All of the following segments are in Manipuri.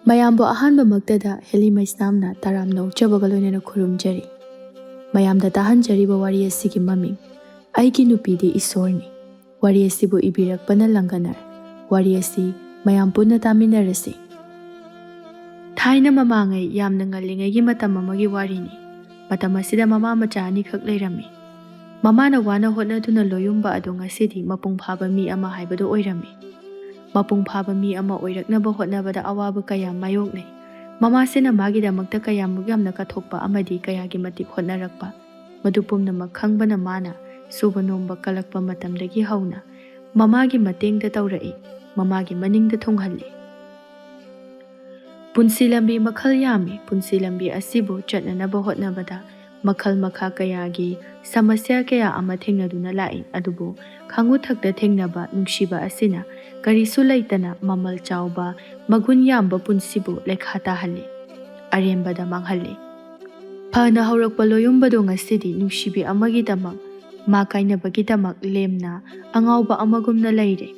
ꯃꯌꯥꯝꯕꯨ ꯑꯍꯥꯟꯕꯃꯛꯇꯗ ꯍꯦꯂꯤ ꯃꯩꯁꯅꯥꯝꯅ ꯇꯔꯥꯝꯅ ꯑꯣꯛꯆꯕꯒ ꯂꯣꯏꯅꯅ ꯈꯨꯔꯨꯝꯖꯔꯤ꯫ ꯃꯌꯥꯝꯗ ꯇꯥꯍꯟꯖꯔꯤꯕ ꯋꯥꯔꯤ ꯑꯁꯤꯒꯤ ꯃꯃꯤꯡ ꯑꯩꯒꯤ ꯅꯨꯄꯤꯗꯤ ꯏꯁꯣꯔꯅꯤ꯫ ꯋꯥꯔꯤ ꯑꯁꯤꯕꯨ ꯏꯕꯤꯔꯛꯄꯅ ꯂꯪꯒꯅꯔ꯫ ꯋꯥꯔꯤ ꯑꯁꯤ ꯃꯌꯥꯝ ꯄꯨꯟꯅ ꯇꯥꯃꯤꯟꯅꯔꯁꯤ꯫ ꯊꯥꯏꯅ ꯃꯃꯥꯡꯉꯩ ꯌꯥꯝꯅ ꯉꯜꯂꯤꯉꯩꯒꯤ ꯃꯇꯝ ꯑꯃꯒꯤ ꯋꯥꯔꯤꯅꯤ꯫ ꯃꯇꯝ ꯑꯁꯤꯗ ꯃꯃꯥ ꯃꯆꯥ ꯑꯅꯤꯈꯛ ꯂꯩꯔꯝꯃꯤ꯫ ꯃꯃꯥꯅ ꯋꯥꯅ ꯍꯣꯠꯅꯗꯨꯅ ꯂꯣꯌꯨꯝꯕ ꯑꯗꯣ ꯉꯁꯤꯗꯤ ꯃꯄꯨꯡ ꯐꯥꯕ ꯃꯤ ꯑꯃ ꯍꯥꯏꯕꯗꯨ ꯑꯣꯏꯔꯝꯃꯤ꯫ ꯃꯄꯨꯡ ꯐꯥꯕ ꯃꯤ ꯑꯃ ꯑꯣꯏꯔꯛꯅꯕ ꯍꯣꯠꯅꯕꯗ ꯑꯋꯥꯕ ꯀꯌꯥ ꯃꯥꯌꯣꯛꯅꯩ꯫ ꯃꯃꯥꯁꯤꯅ ꯃꯥꯒꯤꯗꯃꯛꯇ ꯀꯌꯥꯃꯨꯛ ꯌꯥꯝꯅ ꯀꯠꯊꯣꯛꯄ ꯑꯃꯗꯤ ꯀꯌꯥꯒꯤ ꯃꯇꯤꯛ ꯍꯣꯠꯅꯔꯛꯄ ꯃꯗꯨ ꯄꯨꯝꯅꯃꯛ ꯈꯪꯕꯅ ꯃꯥꯅ ꯁꯨꯕ ꯅꯣꯝꯕ ꯀꯜꯂꯛꯄ ꯃꯇꯝꯗꯒꯤ ꯍꯧꯅ ꯃꯃꯥꯒꯤ ꯃꯇꯦꯡꯗ ꯇꯧꯔꯛꯏ, ꯃꯃꯥꯒꯤ ꯃꯅꯤꯡꯗ ꯊꯨꯡꯍꯜꯂꯤ꯫ ꯄꯨꯟꯁꯤ ꯂꯝꯕꯤ ꯃꯈꯜ ꯌꯥꯝꯃꯤ꯫ ꯄꯨꯟꯁꯤ ꯂꯝꯕꯤ ꯑꯁꯤꯕꯨ ꯆꯠꯅꯅꯕ ꯍꯣꯠꯅꯕꯗ ꯃꯈꯜ ꯃꯈꯥ ꯀꯌꯥꯒꯤ ꯁꯃꯁ꯭ꯌꯥ ꯀꯌꯥ ꯑꯃ ꯊꯦꯡꯅꯗꯨꯅ ꯂꯥꯛꯏ꯫ ꯑꯗꯨꯕꯨ ꯈꯥꯡꯉꯨꯊꯛꯇ ꯊꯦꯡꯅꯕ ꯅꯨꯡꯁꯤꯕ ꯑꯁꯤꯅ ꯀꯔꯤꯁꯨ ꯂꯩꯇꯅ ꯃꯃꯜ ꯆꯥꯎꯕ ꯃꯒꯨꯟ ꯌꯥꯝꯕ ꯄꯨꯟꯁꯤꯕꯨ ꯂꯩꯈꯥ ꯇꯥꯍꯜꯂꯤ, ꯑꯔꯦꯝꯕꯗ ꯃꯥꯡꯍꯜꯂꯤ꯫ ꯐꯅ ꯍꯧꯔꯛꯄ ꯂꯣꯌꯨꯝꯕꯗꯣ ꯉꯁꯤꯗꯤ ꯅꯨꯡꯁꯤꯕꯤ ꯑꯃꯒꯤꯗꯃꯛ ꯃꯥ ꯀꯥꯏꯅꯕꯒꯤꯗꯃꯛ ꯂꯦꯝꯅ ꯑꯉꯥꯎꯕ ꯑꯃꯒꯨꯝꯅ ꯂꯩꯔꯦ꯫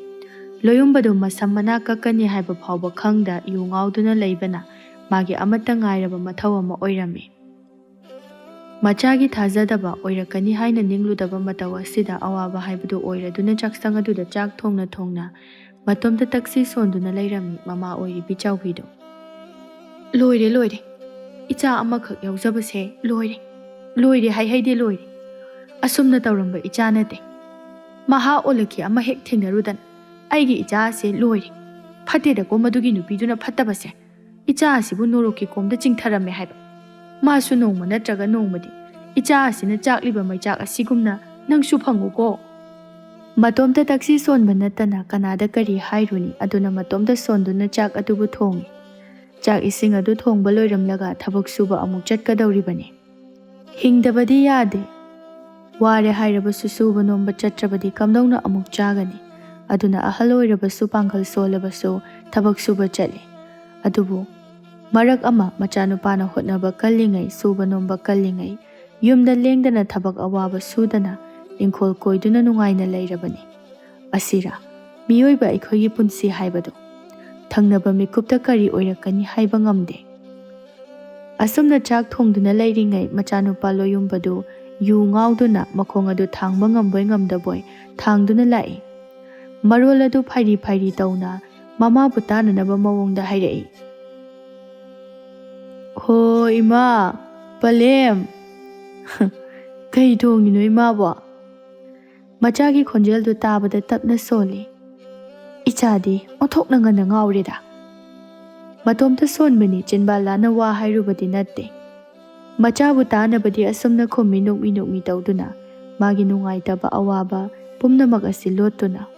ꯂꯣꯌꯨꯝꯕꯗꯣ ꯃꯁꯝ ꯃꯅꯥ ꯀꯛꯀꯅꯤ ꯍꯥꯏꯕ ꯐꯥꯎꯕ ꯈꯪꯗ ꯌꯨ ꯉꯥꯎꯗꯨꯅ ꯂꯩꯕꯅ ꯃꯥꯒꯤ ꯑꯃꯠꯇ ꯉꯥꯏꯔꯕ ꯃꯊꯧ ꯑꯃ ꯑꯣꯏꯔꯝꯃꯤ꯫ ꯃꯆꯥꯒꯤ ꯊꯥꯖꯗꯕ ꯑꯣꯏꯔꯛꯀꯅꯤ ꯍꯥꯏꯅ ꯅꯤꯡꯂꯨꯗꯕ ꯃꯇꯧ ꯑꯁꯤꯗ ꯑꯋꯥꯕ ꯍꯥꯏꯕꯗꯨ ꯑꯣꯏꯔꯗꯨꯅ ꯆꯥꯛꯁꯪ ꯑꯗꯨꯗ ꯆꯥꯛ ꯊꯣꯡꯅ ꯊꯣꯡꯅ ꯃꯇꯣꯝꯇ ꯇꯛꯁꯤ ꯁꯣꯟꯗꯨꯅ ꯂꯩꯔꯝꯃꯤ ꯃꯃꯥ ꯑꯣꯏꯔꯤꯕꯤ ꯆꯥꯎꯕꯤꯗꯣ꯫ ꯂꯣꯏꯔꯦ ꯂꯣꯏꯔꯦ, ꯏꯆꯥ ꯑꯃꯈꯛ ꯌꯥꯎꯖꯕꯁꯦ ꯂꯣꯏꯔꯦ, ꯂꯣꯏꯔꯦ ꯍꯥꯏꯍꯩꯗꯦ ꯂꯣꯏꯔꯦ꯫ ꯑꯁꯨꯝꯅ ꯇꯧꯔꯝꯕ ꯏꯆꯥ ꯅꯠꯇꯦ꯫ ꯃꯍꯥ ꯑꯣꯜꯂꯛꯈꯤ ꯑꯃ ꯍꯦꯛ ꯊꯦꯡꯅꯔꯨꯗꯅ ꯑꯩꯒꯤ ꯏꯆꯥ ꯑꯁꯦ ꯂꯣꯏꯔꯦ꯫ ꯐꯠꯇꯦꯗꯀꯣ ꯃꯗꯨꯒꯤ ꯅꯨꯄꯤꯗꯨꯅ ꯐꯠꯇꯕꯁꯦ꯫ ꯏꯆꯥ ꯑꯁꯤꯕꯨ ꯅꯣꯔꯣꯛꯀꯤ ꯀꯣꯝꯗ ꯆꯤꯡꯊꯔꯝꯃꯦ ꯍꯥꯏꯕ꯫ ꯃꯥꯁꯨ ꯅꯣꯡꯃ ꯅꯠꯇ꯭ꯔꯒ ꯅꯣꯡꯃꯗꯤ ꯏꯆꯥ ꯑꯁꯤꯅ ꯆꯥꯛꯂꯤꯕ ꯃꯩꯆꯥꯛ ꯑꯁꯤꯒꯨꯝꯅ ꯅꯪꯁꯨ ꯐꯪꯉꯨꯀꯣ꯫ ꯃꯇꯣꯝꯇ ꯇꯛꯁꯤ ꯁꯣꯟꯕ ꯅꯠꯇꯅ ꯀꯅꯥꯗ ꯀꯔꯤ ꯍꯥꯏꯔꯨꯅꯤ꯫ ꯑꯗꯨꯅ ꯃꯇꯣꯝꯇ ꯁꯣꯟꯗꯨꯅ ꯆꯥꯛ ꯑꯗꯨꯕꯨ ꯊꯣꯡꯉꯤ꯫ ꯆꯥꯛ ꯏꯁꯤꯡ ꯑꯗꯨ ꯊꯣꯡꯕ ꯂꯣꯏꯔꯝꯂꯒ ꯊꯕꯛ ꯁꯨꯕ ꯑꯃꯨꯛ ꯆꯠꯀꯗꯧꯔꯤꯕꯅꯤ꯫ ꯍꯤꯡꯗꯕꯗꯤ ꯌꯥꯗꯦ꯫ ꯋꯥꯔꯦ ꯍꯥꯏꯔꯕꯁꯨ ꯁꯨꯕ ꯅꯣꯝꯕ ꯆꯠꯇ꯭ꯔꯕꯗꯤ ꯀꯝꯗꯧꯅ ꯑꯃꯨꯛ ꯆꯥꯒꯅꯤ꯫ ꯑꯗꯨꯅ ꯑꯍꯜ ꯑꯣꯏꯔꯕꯁꯨ ꯄꯥꯡꯒꯜ ꯁꯣꯜꯂꯕꯁꯨ ꯊꯕꯛ ꯁꯨꯕ ꯆꯠꯂꯤ꯫ ꯑꯗꯨꯕꯨ ꯃꯔꯛ ꯑꯃ ꯃꯆꯥꯅꯨꯄꯥꯅ ꯍꯣꯠꯅꯕ ꯀꯜꯂꯤꯉꯩ, ꯁꯨꯕ ꯅꯣꯝꯕ ꯀꯜꯂꯤꯉꯩ ꯌꯨꯝꯗ ꯂꯦꯡꯗꯅ ꯊꯕꯛ ꯑꯋꯥꯕ ꯁꯨꯗꯅ ꯏꯪꯈꯣꯜ ꯀꯣꯏꯗꯨꯅ ꯅꯨꯡꯉꯥꯏꯅ ꯂꯩꯔꯕꯅꯤ꯫ ꯑꯁꯤꯔ ꯃꯤꯑꯣꯏꯕ ꯑꯩꯈꯣꯏꯒꯤ ꯄꯨꯟꯁꯤ ꯍꯥꯏꯕꯗꯨ? ꯊꯪꯅꯕ ꯃꯤꯀꯨꯞꯇ ꯀꯔꯤ ꯑꯣꯏꯔꯛꯀꯅꯤ ꯍꯥꯏꯕ ꯉꯝꯗꯦ꯫ ꯑꯁꯨꯝꯅ ꯆꯥꯛ ꯊꯣꯡꯗꯨꯅ ꯂꯩꯔꯤꯉꯩ ꯃꯆꯥꯅꯨꯄꯥ ꯂꯣꯌꯨꯝꯕꯗꯨ ꯌꯨ ꯉꯥꯎꯗꯨꯅ ꯃꯈꯣꯡ ꯑꯗꯨ ꯊꯥꯡꯕ ꯉꯝꯕꯣꯏ ꯉꯝꯗꯕꯣꯏ ꯊꯥꯡꯗꯨꯅ ꯂꯥꯛꯏ꯫ ꯃꯔꯣꯜ ꯑꯗꯨ ꯐꯩꯔꯤ ꯐꯩꯔꯤ ꯇꯧꯅ ꯃꯃꯥꯕꯨ ꯇꯥꯅꯅꯕ ꯃꯑꯣꯡꯗ ꯍꯥꯏꯔꯛꯏ꯫ ꯍꯣ ꯏꯃꯥ, ꯄꯂꯦꯝ꯫ ꯀꯩ ꯊꯣꯡꯉꯤꯅꯣ ꯏꯃꯥꯕꯣ? ꯃꯆꯥꯒꯤ ꯈꯣꯟꯖꯦꯜꯗꯨ ꯇꯥꯕꯗ ꯇꯞꯅ ꯁꯣꯜꯂꯤ꯫ ꯏꯆꯥꯗꯤ ꯑꯣꯟꯊꯣꯛꯅ ꯉꯟꯅ ꯉꯥꯎꯔꯦꯗ꯫ ꯃꯇꯣꯝꯇ ꯁꯣꯟꯕꯅꯤ, ꯆꯤꯟꯕꯥ ꯂꯥꯟꯅ ꯋꯥ ꯍꯥꯏꯔꯨꯕꯗꯤ ꯅꯠꯇꯦ꯫ ꯃꯆꯥꯕꯨ ꯇꯥꯅꯕꯗꯤ ꯑꯁꯨꯝꯅ ꯈꯨꯝꯃꯤ ꯅꯣꯛꯃꯤ ꯅꯣꯛꯃꯤ ꯇꯧꯗꯨꯅ ꯃꯥꯒꯤ ꯅꯨꯡꯉꯥꯏꯇꯕ ꯑꯋꯥꯕ ꯄꯨꯝꯅꯃꯛ ꯑꯁꯤ ꯂꯣꯠꯇꯨꯅ꯫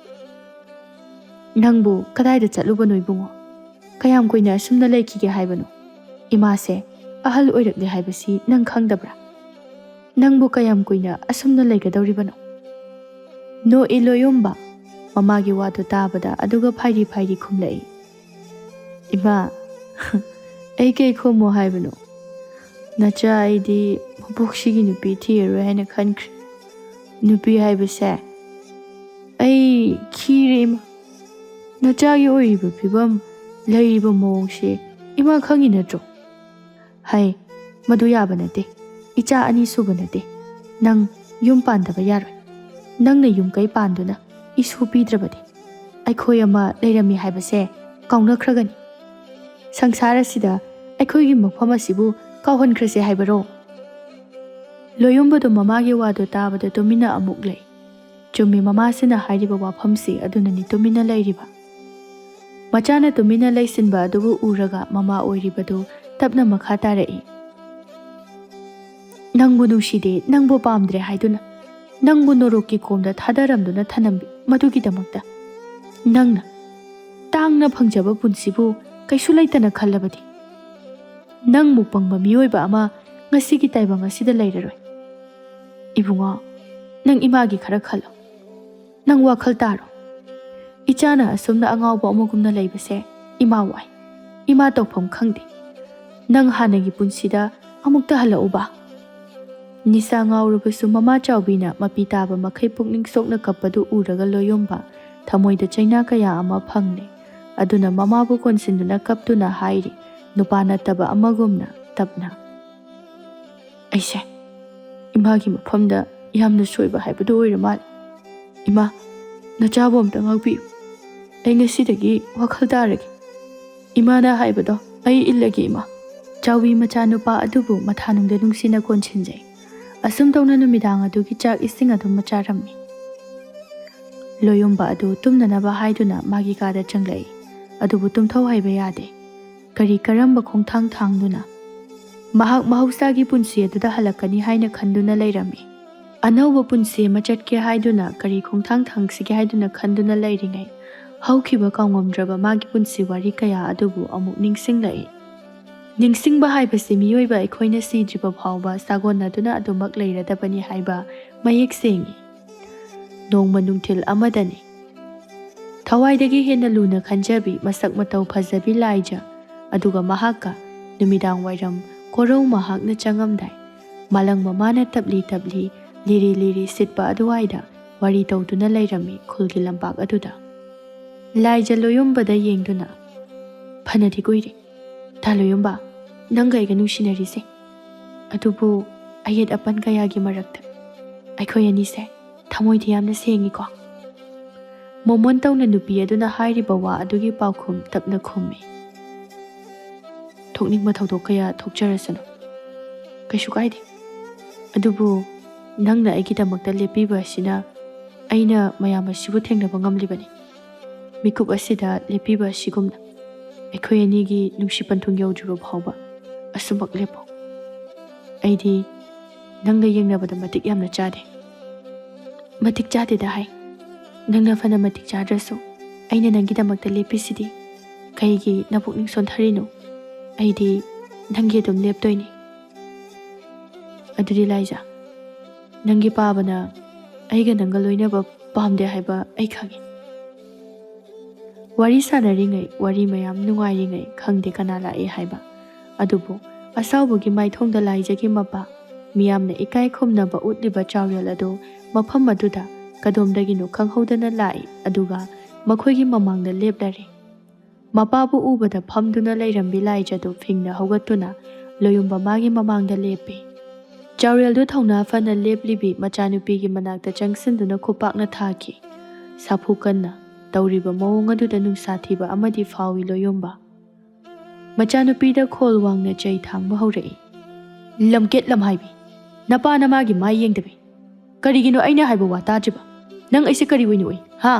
ꯅꯪꯕꯨ ꯀꯗꯥꯏꯗ ꯆꯠꯂꯨꯕꯅꯣ ꯏꯕꯨꯡꯉꯣ? ꯀꯌꯥꯝ ꯀꯨꯏꯅ ꯑꯁꯨꯝꯅ ꯂꯩꯈꯤꯒꯦ ꯍꯥꯏꯕꯅꯣ? ꯏꯃꯥꯁꯦ ꯑꯍꯜ ꯑꯣꯏꯔꯛꯂꯦ ꯍꯥꯏꯕꯁꯤ ꯅꯪ ꯈꯪꯗꯕ꯭ꯔꯥ? ꯅꯪꯕꯨ ꯀꯌꯥꯝ ꯀꯨꯏꯅ ꯑꯁꯨꯝꯅ ꯂꯩꯒꯗꯧꯔꯤꯕꯅꯣ? ꯅꯣꯛꯏ ꯂꯣꯌꯨꯝꯕ ꯃꯃꯥꯒꯤ ꯋꯥꯗꯨ ꯇꯥꯕꯗ, ꯑꯗꯨꯒ ꯐꯩꯔꯤ ꯐꯩꯔꯤ ꯈꯨꯝꯂꯛꯏ꯫ ꯏꯃꯥ, ꯑꯩ ꯀꯩ ꯈꯨꯝꯃꯣ ꯍꯥꯏꯕꯅꯣ? ꯅꯆꯥ ꯑꯩꯗꯤ ꯃꯄꯣꯛꯁꯤꯒꯤ ꯅꯨꯄꯤ ꯊꯤꯔꯔꯣꯏ ꯍꯥꯏꯅ ꯈꯟꯈ꯭ꯔꯦ꯫ ꯅꯨꯄꯤ ꯍꯥꯏꯕꯁꯦ ꯑꯩ ꯈꯤꯔꯦ ꯏꯃꯥ꯫ ꯅꯆꯥꯒꯤ ꯑꯣꯏꯔꯤꯕ ꯐꯤꯕꯝ, ꯂꯩꯔꯤꯕ ꯃꯑꯣꯡꯁꯦ ꯏꯃꯥ ꯈꯪꯉꯤ ꯅꯠꯇ꯭ꯔꯣ? ꯍꯩ, ꯃꯗꯨ ꯌꯥꯕ ꯅꯠꯇꯦ꯫ ꯏꯆꯥ ꯑꯅꯤ ꯁꯨꯕ ꯅꯠꯇꯦ꯫ ꯅꯪ ꯌꯨꯝ ꯄꯥꯟꯗꯕ ꯌꯥꯔꯣꯏ꯫ ꯅꯪꯅ ꯌꯨꯝ ꯀꯩ ꯄꯥꯟꯗꯨꯅ ꯏꯁꯨ ꯄꯤꯗ꯭ꯔꯕꯗꯤ ꯑꯩꯈꯣꯏ ꯑꯃ ꯂꯩꯔꯝꯃꯤ ꯍꯥꯏꯕꯁꯦ ꯀꯥꯎꯅꯈ꯭ꯔꯒꯅꯤ꯫ ꯁꯪꯁꯥꯔ ꯑꯁꯤꯗ ꯑꯩꯈꯣꯏꯒꯤ ꯃꯐꯝ ꯑꯁꯤꯕꯨ ꯀꯥꯎꯍꯟꯈ꯭ꯔꯁꯦ ꯍꯥꯏꯕꯔꯣ? ꯂꯣꯌꯨꯝꯕꯗꯨ ꯃꯃꯥꯒꯤ ꯋꯥꯗꯨ ꯇꯥꯕꯗ ꯇꯨꯃꯤꯟꯅ ꯑꯃꯨꯛ ꯂꯩ꯫ ꯆꯨꯝꯃꯤ, ꯃꯃꯥꯁꯤꯅ ꯍꯥꯏꯔꯤꯕ ꯋꯥꯐꯝꯁꯤ ꯑꯗꯨꯅꯅꯤ ꯇꯨꯃꯤꯟꯅ ꯂꯩꯔꯤꯕ꯫ ꯃꯆꯥꯅ ꯇꯨꯃꯤꯟꯅ ꯂꯩꯁꯤꯟꯕ ꯑꯗꯨꯕꯨ ꯎꯔꯒ ꯃꯃꯥ ꯑꯣꯏꯔꯤꯕꯗꯨ ꯇꯞꯅ ꯃꯈꯥ ꯇꯥꯔꯛꯏ꯫ ꯅꯪꯕꯨ ꯅꯨꯡꯁꯤꯗꯦ, ꯅꯪꯕꯨ ꯄꯥꯝꯗ꯭ꯔꯦ ꯍꯥꯏꯗꯨꯅ ꯅꯪꯕꯨ ꯅꯣꯔꯣꯛꯀꯤ ꯀꯣꯝꯗ ꯊꯥꯗꯔꯝꯗꯨꯅ ꯊꯅꯝꯕꯤ ꯃꯗꯨꯒꯤꯗꯃꯛꯇ ꯅꯪꯅ ꯇꯥꯡꯅ ꯐꯪꯖꯕ ꯄꯨꯟꯁꯤꯕꯨ ꯀꯩꯁꯨ ꯂꯩꯇꯅ ꯈꯜꯂꯕꯗꯤ ꯅꯪꯃꯨꯛ ꯄꯪꯕ ꯃꯤꯑꯣꯏꯕ ꯑꯃ ꯉꯁꯤꯒꯤ ꯇꯥꯏꯕꯪ ꯑꯁꯤꯗ ꯂꯩꯔꯔꯣꯏ꯫ ꯏꯕꯨꯡꯉꯣ, ꯅꯪ ꯏꯃꯥꯒꯤ ꯈꯔ ꯈꯜꯂꯣ꯫ ꯅꯪ ꯋꯥꯈꯜ ꯇꯥꯔꯣ꯫ ꯏꯆꯥꯅ ꯑꯁꯨꯝꯅ ꯑꯉꯥꯎꯕ ꯑꯃꯒꯨꯝꯅ ꯂꯩꯕꯁꯦ ꯏꯃꯥ ꯋꯥꯏ, ꯏꯃꯥ ꯇꯧꯐꯝ ꯈꯪꯗꯦ꯫ ꯅꯪ ꯍꯥꯟꯅꯒꯤ ꯄꯨꯟꯁꯤꯗ ꯑꯃꯨꯛꯇ ꯍꯜꯂꯛꯎꯕ꯫ ꯅꯤꯁꯥ ꯉꯥꯎꯔꯕꯁꯨ ꯃꯃꯥ ꯆꯥꯎꯕꯤꯅ ꯃꯄꯤ ꯇꯥꯕ ꯃꯈꯩ ꯄꯨꯛꯅꯤꯡ ꯁꯣꯛꯅ ꯀꯞꯄꯗꯨ ꯎꯔꯒ ꯂꯣꯌꯨꯝꯕ ꯊꯃꯣꯏꯗ ꯆꯩꯅꯥ ꯀꯌꯥ ꯑꯃ ꯐꯪꯂꯦ꯫ ꯑꯗꯨꯅ ꯃꯃꯥꯕꯨ ꯀꯣꯟꯁꯤꯟꯗꯨꯅ ꯀꯞꯇꯨꯅ ꯍꯥꯏꯔꯤ, ꯅꯨꯄꯥ ꯅꯠꯇꯕ ꯑꯃꯒꯨꯝꯅ ꯇꯞꯅ, "ꯑꯩꯁꯦ ꯏꯃꯥꯒꯤ ꯃꯐꯝꯗ ꯌꯥꯝꯅ ꯁꯣꯏꯕ ꯍꯥꯏꯕꯗꯨ ꯑꯣꯏꯔ ꯃꯥꯜꯂꯦ꯫ ꯏꯃꯥ, ꯅꯆꯥꯕꯨ ꯑꯝꯇ ꯉꯥꯛꯄꯤꯌꯨ꯫ ꯑꯩ ꯉꯁꯤꯗꯒꯤ ꯋꯥꯈꯜ ꯇꯥꯔꯒꯦ꯫ ꯏꯃꯥꯅ ꯍꯥꯏꯕꯗꯣ ꯑꯩ ꯏꯜꯂꯒꯦ ꯏꯃꯥ." ꯆꯥꯎꯕꯤ ꯃꯆꯥꯅꯨꯄꯥ ꯑꯗꯨꯕꯨ ꯃꯊꯥꯅꯨꯡꯗ ꯅꯨꯡꯁꯤꯅ ꯀꯣꯟꯁꯤꯟꯖꯩ꯫ ꯑꯁꯨꯝ ꯇꯧꯅ ꯅꯨꯃꯤꯗꯥꯡ ꯑꯗꯨꯒꯤ ꯆꯥꯛ ꯏꯁꯤꯡ ꯑꯗꯨꯝ ꯆꯥꯔꯝꯃꯤ꯫ ꯂꯣꯌꯨꯝꯕ ꯑꯗꯨ ꯇꯨꯝꯅꯅꯕ ꯍꯥꯏꯗꯨꯅ ꯃꯥꯒꯤ ꯀꯥꯗ ꯆꯪꯂꯛꯏ꯫ ꯑꯗꯨꯕꯨ ꯇꯨꯝꯊꯧ ꯍꯥꯏꯕ ꯌꯥꯗꯦ꯫ ꯀꯔꯝꯕ ꯈꯣꯡꯊꯥꯡ ꯊꯥꯡꯗꯨꯅ ꯃꯍꯥꯛ ꯃꯍꯧꯁꯥꯒꯤ ꯄꯨꯟꯁꯤ ꯑꯗꯨꯗ ꯍꯜꯂꯛꯀꯅꯤ ꯍꯥꯏꯅ ꯈꯟꯗꯨꯅ ꯂꯩꯔꯝꯃꯤ꯫ ꯑꯅꯧꯕ ꯄꯨꯟꯁꯤ ꯑꯃ ꯆꯠꯀꯦ ꯍꯥꯏꯗꯨꯅ ꯀꯔꯤ ꯈꯣꯡꯊꯥꯡ ꯊꯥꯡꯁꯤꯒꯦ ꯍꯥꯏꯗꯨꯅ ꯈꯟꯗꯨꯅ ꯂꯩꯔꯤꯉꯩ ꯍꯧꯈꯤꯕ ꯀꯥꯎꯉꯝꯗ꯭ꯔꯕ ꯃꯥꯒꯤ ꯄꯨꯟꯁꯤ ꯋꯥꯔꯤ ꯀꯌꯥ ꯑꯗꯨꯕꯨ ꯑꯃꯨꯛ ꯅꯤꯡꯁꯤꯡꯂꯛꯏ꯫ ꯅꯤꯡꯁꯤꯡꯕ ꯍꯥꯏꯕꯁꯤ ꯃꯤꯑꯣꯏꯕ ꯑꯩꯈꯣꯏꯅ ꯁꯤꯗ꯭ꯔꯤꯕ ꯐꯥꯎꯕ ꯁꯥꯒꯣꯟꯅꯗꯨꯅ ꯑꯗꯨꯃꯛ ꯂꯩꯔꯗꯕꯅꯤ ꯍꯥꯏꯕ ꯃꯌꯦꯛ ꯁꯦꯡꯏ꯫ ꯅꯣꯡꯃ ꯅꯨꯡꯊꯤꯜ ꯑꯃꯗꯅꯤ꯫ ꯊꯋꯥꯏꯗꯒꯤ ꯍꯦꯟꯅ ꯂꯨꯅ ꯈꯟꯖꯕꯤ ꯃꯁꯛ ꯃꯇꯧ ꯐꯖꯕꯤ ꯂꯥꯏꯖ ꯑꯗꯨꯒ ꯃꯍꯥꯛꯀ ꯅꯨꯃꯤꯗꯥꯡ ꯋꯥꯏꯔꯝ ꯀꯣꯔꯧ ꯃꯍꯥꯛꯅ ꯆꯪꯉꯝꯗꯥꯏ ꯃꯥꯂꯪ ꯃꯃꯥꯅ ꯇꯞꯂꯤ ꯇꯞꯂꯤ ꯂꯤꯔꯤ ꯂꯤꯔꯤ ꯁꯤꯠꯄ ꯑꯗꯨꯋꯥꯏꯗ ꯋꯥꯔꯤ ꯇꯧꯗꯨꯅ ꯂꯩꯔꯝꯃꯤ ꯈꯨꯜꯒꯤ ꯂꯝꯄꯥꯛ ꯑꯗꯨꯗ꯫ ꯂꯥꯏꯖ ꯂꯣꯌꯨꯝꯕꯗ ꯌꯦꯡꯗꯨꯅ, "ꯐꯅꯗꯤ ꯀꯨꯏꯔꯦ ꯇꯥ ꯂꯣꯌꯨꯝꯕ, ꯅꯪꯒ ꯑꯩꯒ ꯅꯨꯡꯁꯤꯅꯔꯤꯁꯦ꯫ ꯑꯗꯨꯕꯨ ꯑꯌꯦꯠ ꯑꯄꯟ ꯀꯌꯥꯒꯤ ꯃꯔꯛꯇ ꯑꯩꯈꯣꯏ ꯑꯅꯤꯁꯦ ꯊꯃꯣꯏꯗꯤ ꯌꯥꯝꯅ ꯁꯦꯡꯉꯤꯀꯣ?" ꯃꯣꯃꯣꯟ ꯇꯧꯅ ꯅꯨꯄꯤ ꯑꯗꯨꯅ ꯍꯥꯏꯔꯤꯕ ꯋꯥ ꯑꯗꯨꯒꯤ ꯄꯥꯎꯈꯨꯝ ꯇꯞꯅ ꯈꯨꯝꯃꯤ, "ꯊꯣꯛꯅꯤꯡꯕ ꯊꯧꯗꯣꯛ ꯀꯌꯥ ꯊꯣꯛꯆꯔꯁꯅꯨ, ꯀꯩꯁꯨ ꯀꯥꯏꯗꯦ꯫ ꯑꯗꯨꯕꯨ ꯅꯪꯅ ꯑꯩꯒꯤꯗꯃꯛꯇ ꯂꯦꯞꯄꯤꯕ ꯑꯁꯤꯅ ꯑꯩꯅ ꯃꯌꯥꯝ ꯑꯁꯤꯕꯨ ꯊꯦꯡꯅꯕ ꯉꯝꯂꯤꯕꯅꯤ꯫ ꯃꯤꯀꯨꯞ ꯑꯁꯤꯗ ꯂꯦꯞꯄꯤꯕ ꯑꯁꯤꯒꯨꯝꯅ ꯑꯩꯈꯣꯏ ꯑꯅꯤꯒꯤ ꯅꯨꯡꯁꯤ ꯄꯟꯊꯨꯡ ꯌꯧꯗ꯭ꯔꯤꯕ ꯐꯥꯎꯕ ꯑꯁꯨꯃꯛ ꯂꯦꯞꯄꯣ꯫ ꯑꯩꯗꯤ ꯅꯪꯒ ꯌꯦꯡꯅꯕꯗ ꯃꯇꯤꯛ ꯌꯥꯝꯅ ꯆꯥꯗꯦ." "ꯃꯇꯤꯛ ꯆꯥꯗꯦꯗ ꯍꯥꯏ꯫ ꯅꯪꯅ ꯐꯅ ꯃꯇꯤꯛ ꯆꯥꯗ꯭ꯔꯁꯨ ꯑꯩꯅ ꯅꯪꯒꯤꯗꯃꯛꯇ ꯂꯦꯞꯄꯤꯁꯤꯗꯤ ꯀꯩꯒꯤ ꯅꯄꯨꯛꯅꯤꯡ ꯁꯣꯟꯊꯔꯤꯅꯣ? ꯑꯩꯗꯤ ꯅꯪꯒꯤ ꯑꯗꯨꯝ ꯂꯦꯞꯇꯣꯏꯅꯤ." "ꯑꯗꯨꯗꯤ ꯂꯥꯏꯖ, ꯅꯪꯒꯤ ꯄꯥꯕꯅ ꯑꯩꯒ ꯅꯪꯒ ꯂꯣꯏꯅꯕ ꯄꯥꯝꯗꯦ ꯍꯥꯏꯕ ꯑꯩ ꯈꯪꯉꯤ." ꯋꯥꯔꯤ ꯁꯥꯟꯅꯔꯤꯉꯩ ꯋꯥꯔꯤ ꯃꯌꯥꯝ ꯅꯨꯡꯉꯥꯏꯔꯤꯉꯩ ꯈꯪꯗꯦ ꯀꯅꯥ ꯂꯥꯛꯏ ꯍꯥꯏꯕ꯫ ꯑꯗꯨꯕꯨ ꯑꯁꯥꯎꯕꯒꯤ ꯃꯥꯏꯊꯣꯡꯗ ꯂꯥꯏꯖꯒꯤ ꯃꯄꯥ, ꯃꯤꯌꯥꯝꯅ ꯏꯀꯥꯏ ꯈꯨꯝꯅꯕ ꯎꯠꯂꯤꯕ ꯆꯥꯎꯔꯦꯜ ꯑꯗꯨ ꯃꯐꯝ ꯑꯗꯨꯗ ꯀꯗꯣꯝꯗꯒꯤꯅꯣ ꯈꯪꯍꯧꯗꯅ ꯂꯥꯛꯏ ꯑꯗꯨꯒ ꯃꯈꯣꯏꯒꯤ ꯃꯃꯥꯡꯗ ꯂꯦꯞꯂꯔꯦ꯫ ꯃꯄꯥꯕꯨ ꯎꯕꯗ ꯐꯝꯗꯨꯅ ꯂꯩꯔꯝꯕꯤ ꯂꯥꯏꯖꯗꯨ ꯐꯤꯡꯅ ꯍꯧꯒꯠꯇꯨꯅ ꯂꯣꯌꯨꯝꯕ ꯃꯥꯒꯤ ꯃꯃꯥꯡꯗ ꯂꯦꯞꯄꯤ꯫ ꯆꯥꯎꯔꯦꯜꯗꯨ ꯊꯧꯅꯥ ꯐꯅ ꯂꯦꯞꯂꯤꯕꯤ ꯃꯆꯥꯅꯨꯄꯤꯒꯤ ꯃꯅꯥꯛꯇ ꯆꯪꯁꯤꯟꯗꯨꯅ ꯈꯨꯄꯥꯛꯅ ꯊꯥꯈꯤ꯫ ꯁꯥꯐꯨ ꯀꯟꯅ ꯇꯧꯔꯤꯕ ꯃꯑꯣꯡ ꯑꯗꯨꯗ ꯅꯨꯡꯁꯥ ꯊꯤꯕ ꯑꯃꯗꯤ ꯐꯥꯎꯏ ꯂꯣꯌꯨꯝꯕ꯫ ꯃꯆꯥꯅꯨꯄꯤꯗ ꯈꯣꯜ ꯋꯥꯡꯅ ꯆꯩ ꯊꯥꯡꯕ ꯍꯧꯔꯛꯏ꯫ "ꯂꯝꯀꯦꯠ ꯂꯝꯍꯥꯏꯕꯤ, ꯅꯄꯥ ꯅꯃꯥꯒꯤ ꯃꯥꯏ ꯌꯦꯡꯗꯕꯤ, ꯀꯔꯤꯒꯤꯅꯣ ꯑꯩꯅ ꯍꯥꯏꯕ ꯋꯥ ꯇꯥꯗ꯭ꯔꯤꯕ? ꯅꯪ ꯑꯩꯁꯦ ꯀꯔꯤ ꯑꯣꯏꯅ ꯎꯏ, ꯍꯥ?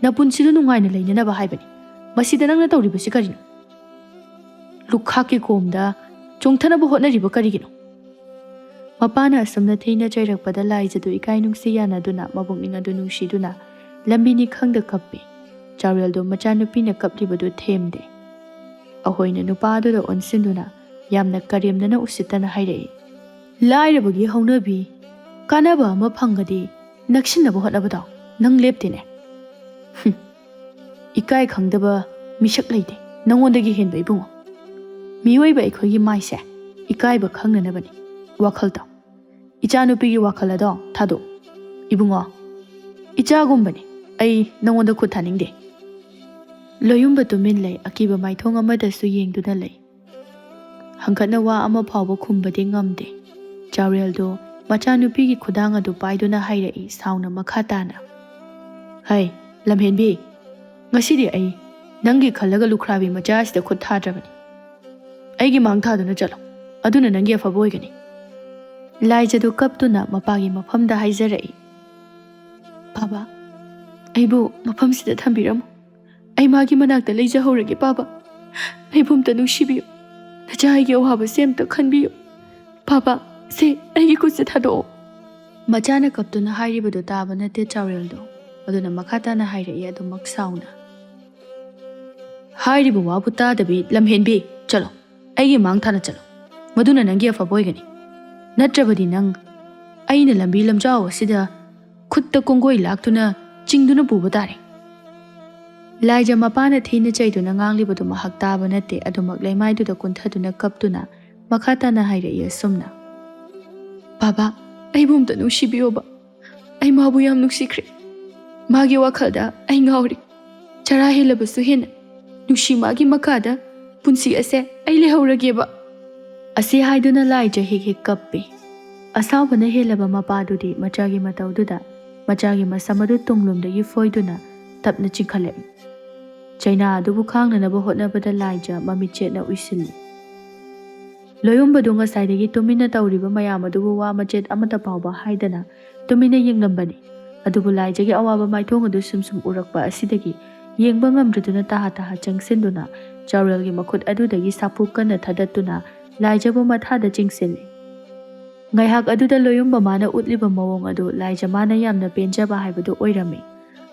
ꯅꯄꯨꯟꯁꯤꯗꯨ ꯅꯨꯡꯉꯥꯏꯅ ꯂꯩꯅꯅꯕ ꯍꯥꯏꯕꯅꯤ꯫ ꯃꯁꯤꯗ ꯅꯪꯅ ꯇꯧꯔꯤꯕꯁꯤ ꯀꯔꯤꯅꯣ? ꯂꯨꯈꯥꯛꯀꯤ ꯀꯣꯝꯗ ꯆꯣꯡꯊꯅꯕ ꯍꯣꯠꯅꯔꯤꯕ ꯀꯔꯤꯒꯤꯅꯣ?" ꯃꯄꯥꯅ ꯑꯁꯨꯝꯅ ꯊꯤꯅ ꯆꯩꯔꯛꯄꯗ ꯂꯥꯏꯖꯗꯨ ꯏꯀꯥꯏ ꯅꯨꯡꯁꯤ ꯌꯥꯅꯗꯨꯅ ꯃꯕꯨꯛꯅꯤꯡ ꯑꯗꯨ ꯅꯨꯡꯁꯤꯗꯨꯅ ꯂꯝꯕꯤꯅꯤ ꯈꯪꯗ ꯀꯞꯄꯤ꯫ ꯆꯥꯎꯔꯦꯜꯗꯨ ꯃꯆꯥꯅꯨꯄꯤꯅ ꯀꯞꯂꯤꯕꯗꯨ ꯊꯦꯝꯗꯦ꯫ ꯑꯍꯣꯏꯅ ꯅꯨꯄꯥ ꯑꯗꯨꯗ ꯑꯣꯟꯁꯤꯟꯗꯨꯅ ꯌꯥꯝꯅ ꯀꯔꯦꯝꯅꯅ ꯎꯁꯤꯠꯇꯅ ꯍꯥꯏꯔꯛꯏ, "ꯂꯥꯏꯔꯕꯒꯤ ꯍꯧꯅꯕꯤ, ꯀꯥꯟꯅꯕ ꯑꯃ ꯐꯪꯒꯗꯤ ꯅꯛꯁꯤꯟꯅꯕ ꯍꯣꯠꯅꯕꯗꯣ ꯅꯪ ꯂꯦꯞꯇꯦꯅꯦ꯫ ꯏꯀꯥꯏ ꯈꯪꯗꯕ ꯃꯤꯁꯛ ꯂꯩꯇꯦ ꯅꯪꯉꯣꯟꯗꯒꯤ ꯍꯦꯟꯕ ꯏꯕꯨꯡꯉꯣ꯫ ꯃꯤꯑꯣꯏꯕ ꯑꯩꯈꯣꯏꯒꯤ ꯃꯥꯏꯁꯦ ꯏꯀꯥꯏꯕ ꯈꯪꯅꯅꯕꯅꯤ꯫ ꯋꯥꯈꯜ ꯇꯧ꯫ ꯏꯆꯥꯅꯨꯄꯤꯒꯤ ꯋꯥꯈꯜ ꯑꯗꯣ ꯊꯥꯗꯣꯛ꯫ ꯏꯕꯨꯡꯉꯣ, ꯏꯆꯥꯒꯨꯝꯕꯅꯤ, ꯑꯩ ꯅꯪꯉꯣꯟꯗ ꯈꯨꯠ ꯊꯥꯅꯤꯡꯗꯦ." ꯂꯣꯌꯨꯝꯕ ꯇꯨꯃꯤꯟ ꯂꯩ, ꯑꯀꯤꯕ ꯃꯥꯏꯊꯣꯡ ꯑꯃꯗꯁꯨ ꯌꯦꯡꯗꯨꯅ ꯂꯩ꯫ ꯍꯪꯒꯠꯅ ꯋꯥ ꯑꯃ ꯐꯥꯎꯕ ꯈꯨꯝꯕꯗꯤ ꯉꯝꯗꯦ꯫ ꯆꯥꯎꯔꯦꯜꯗꯨ ꯃꯆꯥꯅꯨꯄꯤꯒꯤ ꯈꯨꯗꯥꯡ ꯑꯗꯨ パꯏꯗꯨꯅ ꯍꯥꯏꯔꯛꯏ ꯁꯥꯎꯅ ꯃꯈꯥ ꯇꯥꯅ, "ꯍꯩ ꯂꯝꯍꯦꯟꯕꯤ, ꯉꯁꯤꯗꯤ ꯑꯩ ꯅꯪꯒꯤ ꯈꯜꯂꯒ ꯂꯨꯈ꯭ꯔꯥꯕꯤ ꯃꯆꯥ ꯑꯁꯤꯗ ꯈꯨꯠ ꯊꯥꯗ꯭ꯔꯕꯅꯤ꯫ ꯑꯩꯒꯤ ꯃꯥꯡ ꯊꯥꯗꯨꯅ ꯆꯠꯂꯣ, ꯑꯗꯨꯅ ꯅꯪꯒꯤ ꯑꯐꯕ ꯑꯣꯏꯒꯅꯤ." ꯂꯥꯏꯖꯗꯨ ꯀꯞꯇꯨꯅ ꯃꯄꯥꯒꯤ ꯃꯐꯝꯗ ꯍꯥꯏꯖꯔꯛꯏ, "ꯄꯥꯕ, ꯑꯩꯕꯨ ꯃꯐꯝꯁꯤꯗ ꯊꯝꯕꯤꯔꯝꯃꯨ꯫ ꯑꯩ ꯃꯥꯒꯤ ꯃꯅꯥꯛꯇ ꯂꯩꯖꯍꯧꯔꯒꯦ ꯄꯥꯕ꯫ ꯑꯩꯕꯨ ꯑꯝꯇ ꯅꯨꯡꯁꯤꯕꯤꯌꯨ꯫ ꯅꯆꯥ ꯑꯩꯒꯤ ꯑꯋꯥꯕꯁꯦ ꯑꯝꯇ ꯈꯟꯕꯤꯌꯨ꯫ ꯄꯥꯕ, ꯁꯦ ꯑꯩꯒꯤ ꯈꯨꯠꯁꯦ ꯊꯥꯗꯣꯛꯑꯣ." ꯃꯆꯥꯅ ꯀꯞꯇꯨꯅ ꯍꯥꯏꯔꯤꯕꯗꯨ ꯇꯥꯕ ꯅꯠꯇꯦ ꯆꯥꯎꯔꯦꯜꯗꯨ, ꯑꯗꯨꯅ ꯃꯈꯥ ꯇꯥꯅ ꯍꯥꯏꯔꯛꯏ ꯑꯗꯨꯃꯛ ꯁꯥꯎꯅ, "ꯍꯥꯏꯔꯤꯕ ꯋꯥꯕꯨ ꯇꯥꯗꯕꯤ ꯂꯝꯍꯦꯟꯕꯤ, ꯆꯠꯂꯣ, ꯑꯩꯒꯤ ꯃꯥꯡ ꯊꯥꯅ ꯆꯠꯂꯣ꯫ ꯃꯗꯨꯅ ꯅꯪꯒꯤ ꯑꯐꯕ ꯑꯣꯏꯒꯅꯤ꯫ ꯅꯠꯇ꯭ꯔꯕꯗꯤ ꯅꯪ ꯑꯩꯅ ꯂꯝꯕꯤ ꯂꯝꯖꯥꯎ ꯑꯁꯤꯗ ꯈꯨꯠꯇ ꯀꯣꯡꯒꯣꯏ ꯂꯥꯛꯇꯨꯅ ꯆꯤꯡꯗꯨꯅ ꯄꯨꯕ ꯇꯥꯔꯦ." ꯂꯥꯏꯖ ꯃꯄꯥꯅ ꯊꯤꯅ ꯆꯩꯗꯨꯅ ꯉꯥꯡꯂꯤꯕꯗꯨ ꯃꯍꯥꯛ ꯇꯥꯕ ꯅꯠꯇꯦ, ꯑꯗꯨꯃꯛ ꯂꯩꯃꯥꯏꯗꯨꯗ ꯀꯨꯟꯊꯗꯨꯅ ꯀꯞꯇꯨꯅ ꯃꯈꯥ ꯇꯥꯅ ꯍꯥꯏꯔꯛꯏ ꯑꯁꯨꯝꯅ, "ꯄꯥꯕ, ꯑꯩꯕꯨ ꯑꯝꯇ ꯅꯨꯡꯁꯤꯕꯤꯌꯣꯕ꯫ ꯑꯩ ꯃꯥꯕꯨ ꯌꯥꯝ ꯅꯨꯡꯁꯤꯈ꯭ꯔꯦ꯫ ꯃꯥꯒꯤ ꯋꯥꯈꯜꯗ ꯑꯩ ꯉꯥꯎꯔꯤ꯫ ꯆꯔꯥ ꯍꯦꯜꯂꯕꯁꯨ ꯍꯦꯟꯅ ꯅꯨꯡꯁꯤ ꯃꯥꯒꯤ ꯃꯈꯥꯗ ꯄꯨꯟꯁꯤ ꯑꯁꯦ ꯑꯩ ꯂꯩꯍꯧꯔꯒꯦꯕ ꯑꯁꯤ ꯍꯥꯏꯗꯨꯅ ꯂꯥꯏꯖ ꯍꯤꯛ ꯍꯤꯛ ꯀꯞꯄꯤ ꯑꯁꯥꯎꯕꯅ ꯍꯦꯜꯂꯕ ꯃꯄꯥꯗꯨꯗꯤ ꯃꯆꯥꯒꯤ ꯃꯇꯧꯗꯨꯗ ꯃꯆꯥꯒꯤ ꯃꯁꯝ ꯑꯗꯨ ꯇꯨꯡꯂꯣꯝꯗꯒꯤ ꯐꯣꯏꯗꯨꯅ ꯇꯞꯅ ꯆꯤꯡꯈꯠꯂꯛꯏ ꯆꯩꯅꯥ ꯑꯗꯨꯕꯨ ꯈꯥꯡꯅꯅꯕ ꯍꯣꯠꯅꯕꯗ ꯂꯥꯏꯖ ꯃꯃꯤꯠ ꯆꯦꯠꯅ ꯎꯏꯁꯤꯜꯂꯤ ꯂꯣꯌꯨꯝꯕꯗꯨ ꯉꯁꯥꯏꯗꯒꯤ ꯇꯨꯃꯤꯟꯅ ꯇꯧꯔꯤꯕ ꯃꯌꯥꯝ ꯑꯗꯨꯕꯨ ꯋꯥ ꯃꯆꯦꯠ ꯑꯃꯠꯇ ꯐꯥꯎꯕ ꯍꯥꯏꯗꯅ ꯇꯨꯃꯤꯟꯅ ꯌꯦꯡꯂꯝꯕꯅꯤ ꯑꯗꯨꯕꯨ ꯂꯥꯏꯖꯒꯤ ꯑꯋꯥꯕ ꯃꯥꯏꯊꯣꯡ ꯑꯗꯨ ꯁꯨꯝ ꯎꯔꯛꯄ ꯑꯁꯤꯗꯒꯤ ꯌꯦꯡꯕ ꯉꯝꯗ꯭ꯔꯗꯨꯅ ꯇꯍꯥ ꯇꯍꯥ ꯆꯪꯁꯤꯟꯗꯨꯅ ꯆꯥꯎꯔꯦꯜꯒꯤ ꯃꯈꯨꯠ ꯑꯗꯨꯗꯒꯤ ꯁꯥꯐꯨ ꯀꯟꯅ ꯊꯗꯠꯇꯨꯅ ꯂꯥꯏꯖꯕꯨ ꯃꯊꯥꯗ ꯆꯤꯡꯁꯤꯜꯂꯤ ꯉꯥꯏꯍꯥꯛ ꯑꯗꯨꯗ ꯂꯣꯌꯨꯝꯕ ꯃꯥꯅ ꯎꯠꯂꯤꯕ ꯃꯑꯣꯡ ꯑꯗꯨ ꯂꯥꯏꯖ ꯃꯥꯅ ꯌꯥꯝꯅ ꯄꯦꯟꯖꯕ ꯍꯥꯏꯕꯗꯨ ꯑꯣꯏꯔꯝꯃꯤ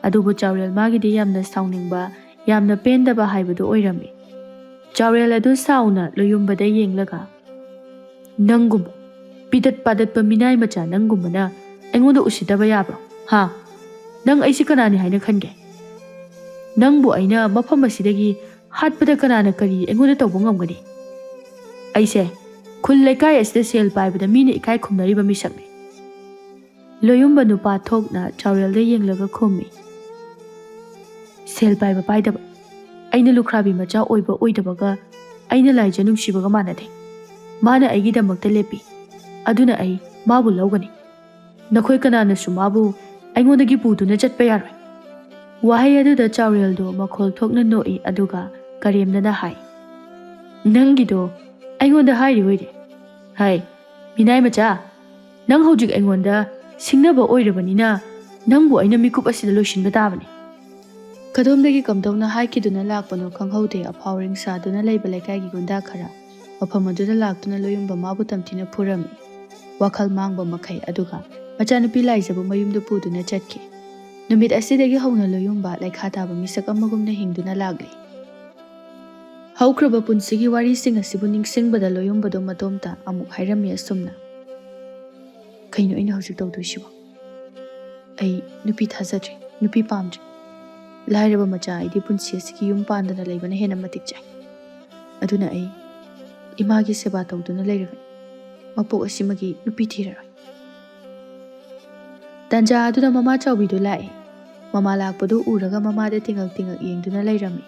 ꯑꯗꯨꯕꯨ ꯆꯥꯎꯔꯦꯜ ꯃꯥꯒꯤꯗꯤ ꯌꯥꯝꯅ ꯁꯥꯎꯅꯤꯡꯕ ꯌꯥꯝꯅ ꯄꯦꯟꯗꯕ ꯍꯥꯏꯕꯗꯨ ꯑꯣꯏꯔꯝꯃꯤ ꯆꯥꯎꯔꯦꯜ ꯑꯗꯨ ꯁꯥꯎꯅ ꯂꯣꯌꯨꯝꯕꯗ ꯌꯦꯡꯂꯒ ꯅꯪꯒꯨꯝꯕ ꯄꯤꯗꯠ ꯄꯥꯗꯠꯄ ꯃꯤꯅꯥꯏ ꯃꯆꯥ ꯅꯪꯒꯨꯝꯕꯅ ꯑꯩꯉꯣꯟꯗ ꯎꯁꯤꯠꯇꯕ ꯌꯥꯕ꯭ꯔꯣ ꯍꯥ ꯅꯪ ꯑꯩꯁꯤ ꯀꯅꯥꯅꯤ ꯍꯥꯏꯅ ꯈꯟꯒꯦ ꯅꯪꯕꯨ ꯑꯩꯅ ꯃꯐꯝ ꯑꯁꯤꯗꯒꯤ ꯍꯥꯠꯄꯗ ꯀꯅꯥꯅ ꯀꯔꯤ ꯑꯩꯉꯣꯟꯗ ꯇꯧꯕ ꯉꯝꯒꯅꯤ ꯑꯩꯁꯦ ꯈꯨꯜ ꯂꯩꯀꯥꯏ ꯑꯁꯤꯗ ꯁꯦꯜ ꯄꯥꯏꯕꯗ ꯃꯤꯅ ꯏꯀꯥꯏ ꯈꯨꯝꯅꯔꯤꯕ ꯃꯤꯁꯛꯅꯤ ꯂꯣꯌꯨꯝꯕ ꯅꯨꯄꯥ ꯊꯣꯛꯅ ꯆꯥꯎꯔꯦꯜꯗ ꯌꯦꯡꯂꯒ ꯈꯨꯝꯃꯤ ꯁꯦꯜ ꯄꯥꯏꯕ ꯄꯥꯏꯗꯕ ꯑꯩꯅ ꯂꯨꯈ꯭ꯔꯥꯕꯤ ꯃꯆꯥ ꯑꯣꯏꯕ ꯑꯣꯏꯗꯕꯒ ꯑꯩꯅ ꯂꯥꯏꯖ ꯅꯨꯡꯁꯤꯕꯒ ꯃꯥꯟꯅꯗꯦ ꯃꯥꯅ ꯑꯩꯒꯤꯗꯃꯛꯇ ꯂꯦꯞꯄꯤ ꯑꯗꯨꯅ ꯑꯩ ꯃꯥꯕꯨ ꯂꯧꯒꯅꯤ ꯅꯈꯣꯏ ꯀꯅꯥꯅꯁꯨ ꯃꯥꯕꯨ ꯑꯩꯉꯣꯟꯗꯒꯤ ꯄꯨꯗꯨꯅ ꯆꯠꯄ ꯌꯥꯔꯣꯏ ꯋꯥꯍꯩ ꯑꯗꯨꯗ ꯆꯥꯎꯔꯦꯜꯗꯣ ꯃꯈꯣꯜ ꯊꯣꯛꯅ ꯅꯣꯛꯏ ꯑꯗꯨꯒ ꯀꯔꯦꯝꯅꯅ ꯍꯥꯏ ꯅꯪꯒꯤꯗꯣ ꯑꯩꯉꯣꯟꯗ ꯍꯥꯏꯔꯤ ꯑꯣꯏꯔꯦ ꯍꯥꯏ ꯃꯤꯅꯥꯏ ꯃꯆꯥ ꯅꯪ ꯍꯧꯖꯤꯛ ꯑꯩꯉꯣꯟꯗ ꯁꯤꯡꯅꯕ ꯑꯣꯏꯔꯕꯅꯤꯅ ꯅꯪꯕꯨ ꯑꯩꯅ ꯃꯤꯀꯨꯞ ꯑꯁꯤꯗ ꯂꯣꯏꯁꯤꯟꯕ ꯇꯥꯕꯅꯤ ꯀꯗꯣꯝꯗꯒꯤ ꯀꯝꯗꯧꯅ ꯍꯥꯏꯈꯤꯗꯨꯅ ꯂꯥꯛꯄꯅꯣ ꯈꯪꯍꯧꯗꯦ ꯑꯐꯥꯎꯔꯤꯡ ꯁꯥꯗꯨꯅ ꯂꯩꯕ ꯂꯩꯀꯥꯏꯒꯤ ꯒꯨꯟꯗꯥ ꯈꯔ ꯃꯐꯝ ꯑꯗꯨꯗ ꯂꯥꯛꯇꯨꯅ ꯂꯣꯌꯨꯝꯕ ꯃꯥꯕꯨ ꯇꯝꯊꯤꯅ ꯐꯨꯔꯝꯃꯤ ꯋꯥꯈꯜ ꯃꯥꯡꯕ ꯃꯈꯩ ꯑꯗꯨꯒ ꯃꯆꯥꯅꯨꯄꯤ ꯂꯥꯏꯖꯕꯨ ꯃꯌꯨꯝꯗ ꯄꯨꯗꯨꯅ ꯆꯠꯈꯤ ꯅꯨꯃꯤꯠ ꯑꯁꯤꯗꯒꯤ ꯍꯧꯅ ꯂꯣꯌꯨꯝꯕ ꯂꯩꯈꯥ ꯇꯥꯕ ꯃꯤꯁꯛ ꯑꯃꯒꯨꯝꯅ ꯍꯤꯡꯗꯨꯅ ꯂꯥꯛꯂꯤ ꯍꯧꯈ꯭ꯔꯕ ꯄꯨꯟꯁꯤꯒꯤ ꯋꯥꯔꯤꯁꯤꯡ ꯑꯁꯤꯕꯨ ꯅꯤꯡꯁꯤꯡꯕꯗ ꯂꯣꯌꯨꯝꯕꯗꯣ ꯃꯇꯣꯝꯇ ꯑꯃꯨꯛ ꯍꯥꯏꯔꯝꯃꯤ ꯑꯁꯨꯝꯅ ꯀꯩꯅꯣ ꯑꯩꯅ ꯍꯧꯖꯤꯛ ꯇꯧꯗꯣꯏꯁꯤꯕꯣ ꯑꯩ ꯅꯨꯄꯤ ꯊꯥꯖꯗ꯭ꯔꯤ ꯅꯨꯄꯤ ꯄꯥꯝꯗ꯭ꯔꯤ ꯂꯥꯏꯔꯕ ꯃꯆꯥ ꯑꯩꯗꯤ ꯄꯨꯟꯁꯤ ꯑꯁꯤꯒꯤ ꯌꯨꯝ ꯄꯥꯟꯗꯅ ꯂꯩꯕꯅ ꯍꯦꯟꯅ ꯃꯇꯤꯛ ꯆꯥꯏ ꯑꯗꯨꯅ ꯑꯩ ꯏꯃꯥꯒꯤ ꯁꯦꯕꯥ ꯇꯧꯗꯨꯅ ꯂꯩꯔꯕꯅꯤ ꯃꯄꯣꯛ ꯑꯁꯤꯃꯒꯤ ꯅꯨꯄꯤ ꯊꯤꯔꯔꯣꯏ ꯇꯟꯖꯥ ꯑꯗꯨꯗ ꯃꯃꯥ ꯆꯥꯎꯕꯤꯗꯨ ꯂꯥꯛꯏ ꯃꯃꯥ ꯂꯥꯛꯄꯗꯨ ꯎꯔꯒ ꯃꯃꯥꯗ ꯇꯤꯡꯉꯛ ꯇꯤꯡꯉꯛ ꯌꯦꯡꯗꯨꯅ ꯂꯩꯔꯝꯃꯤ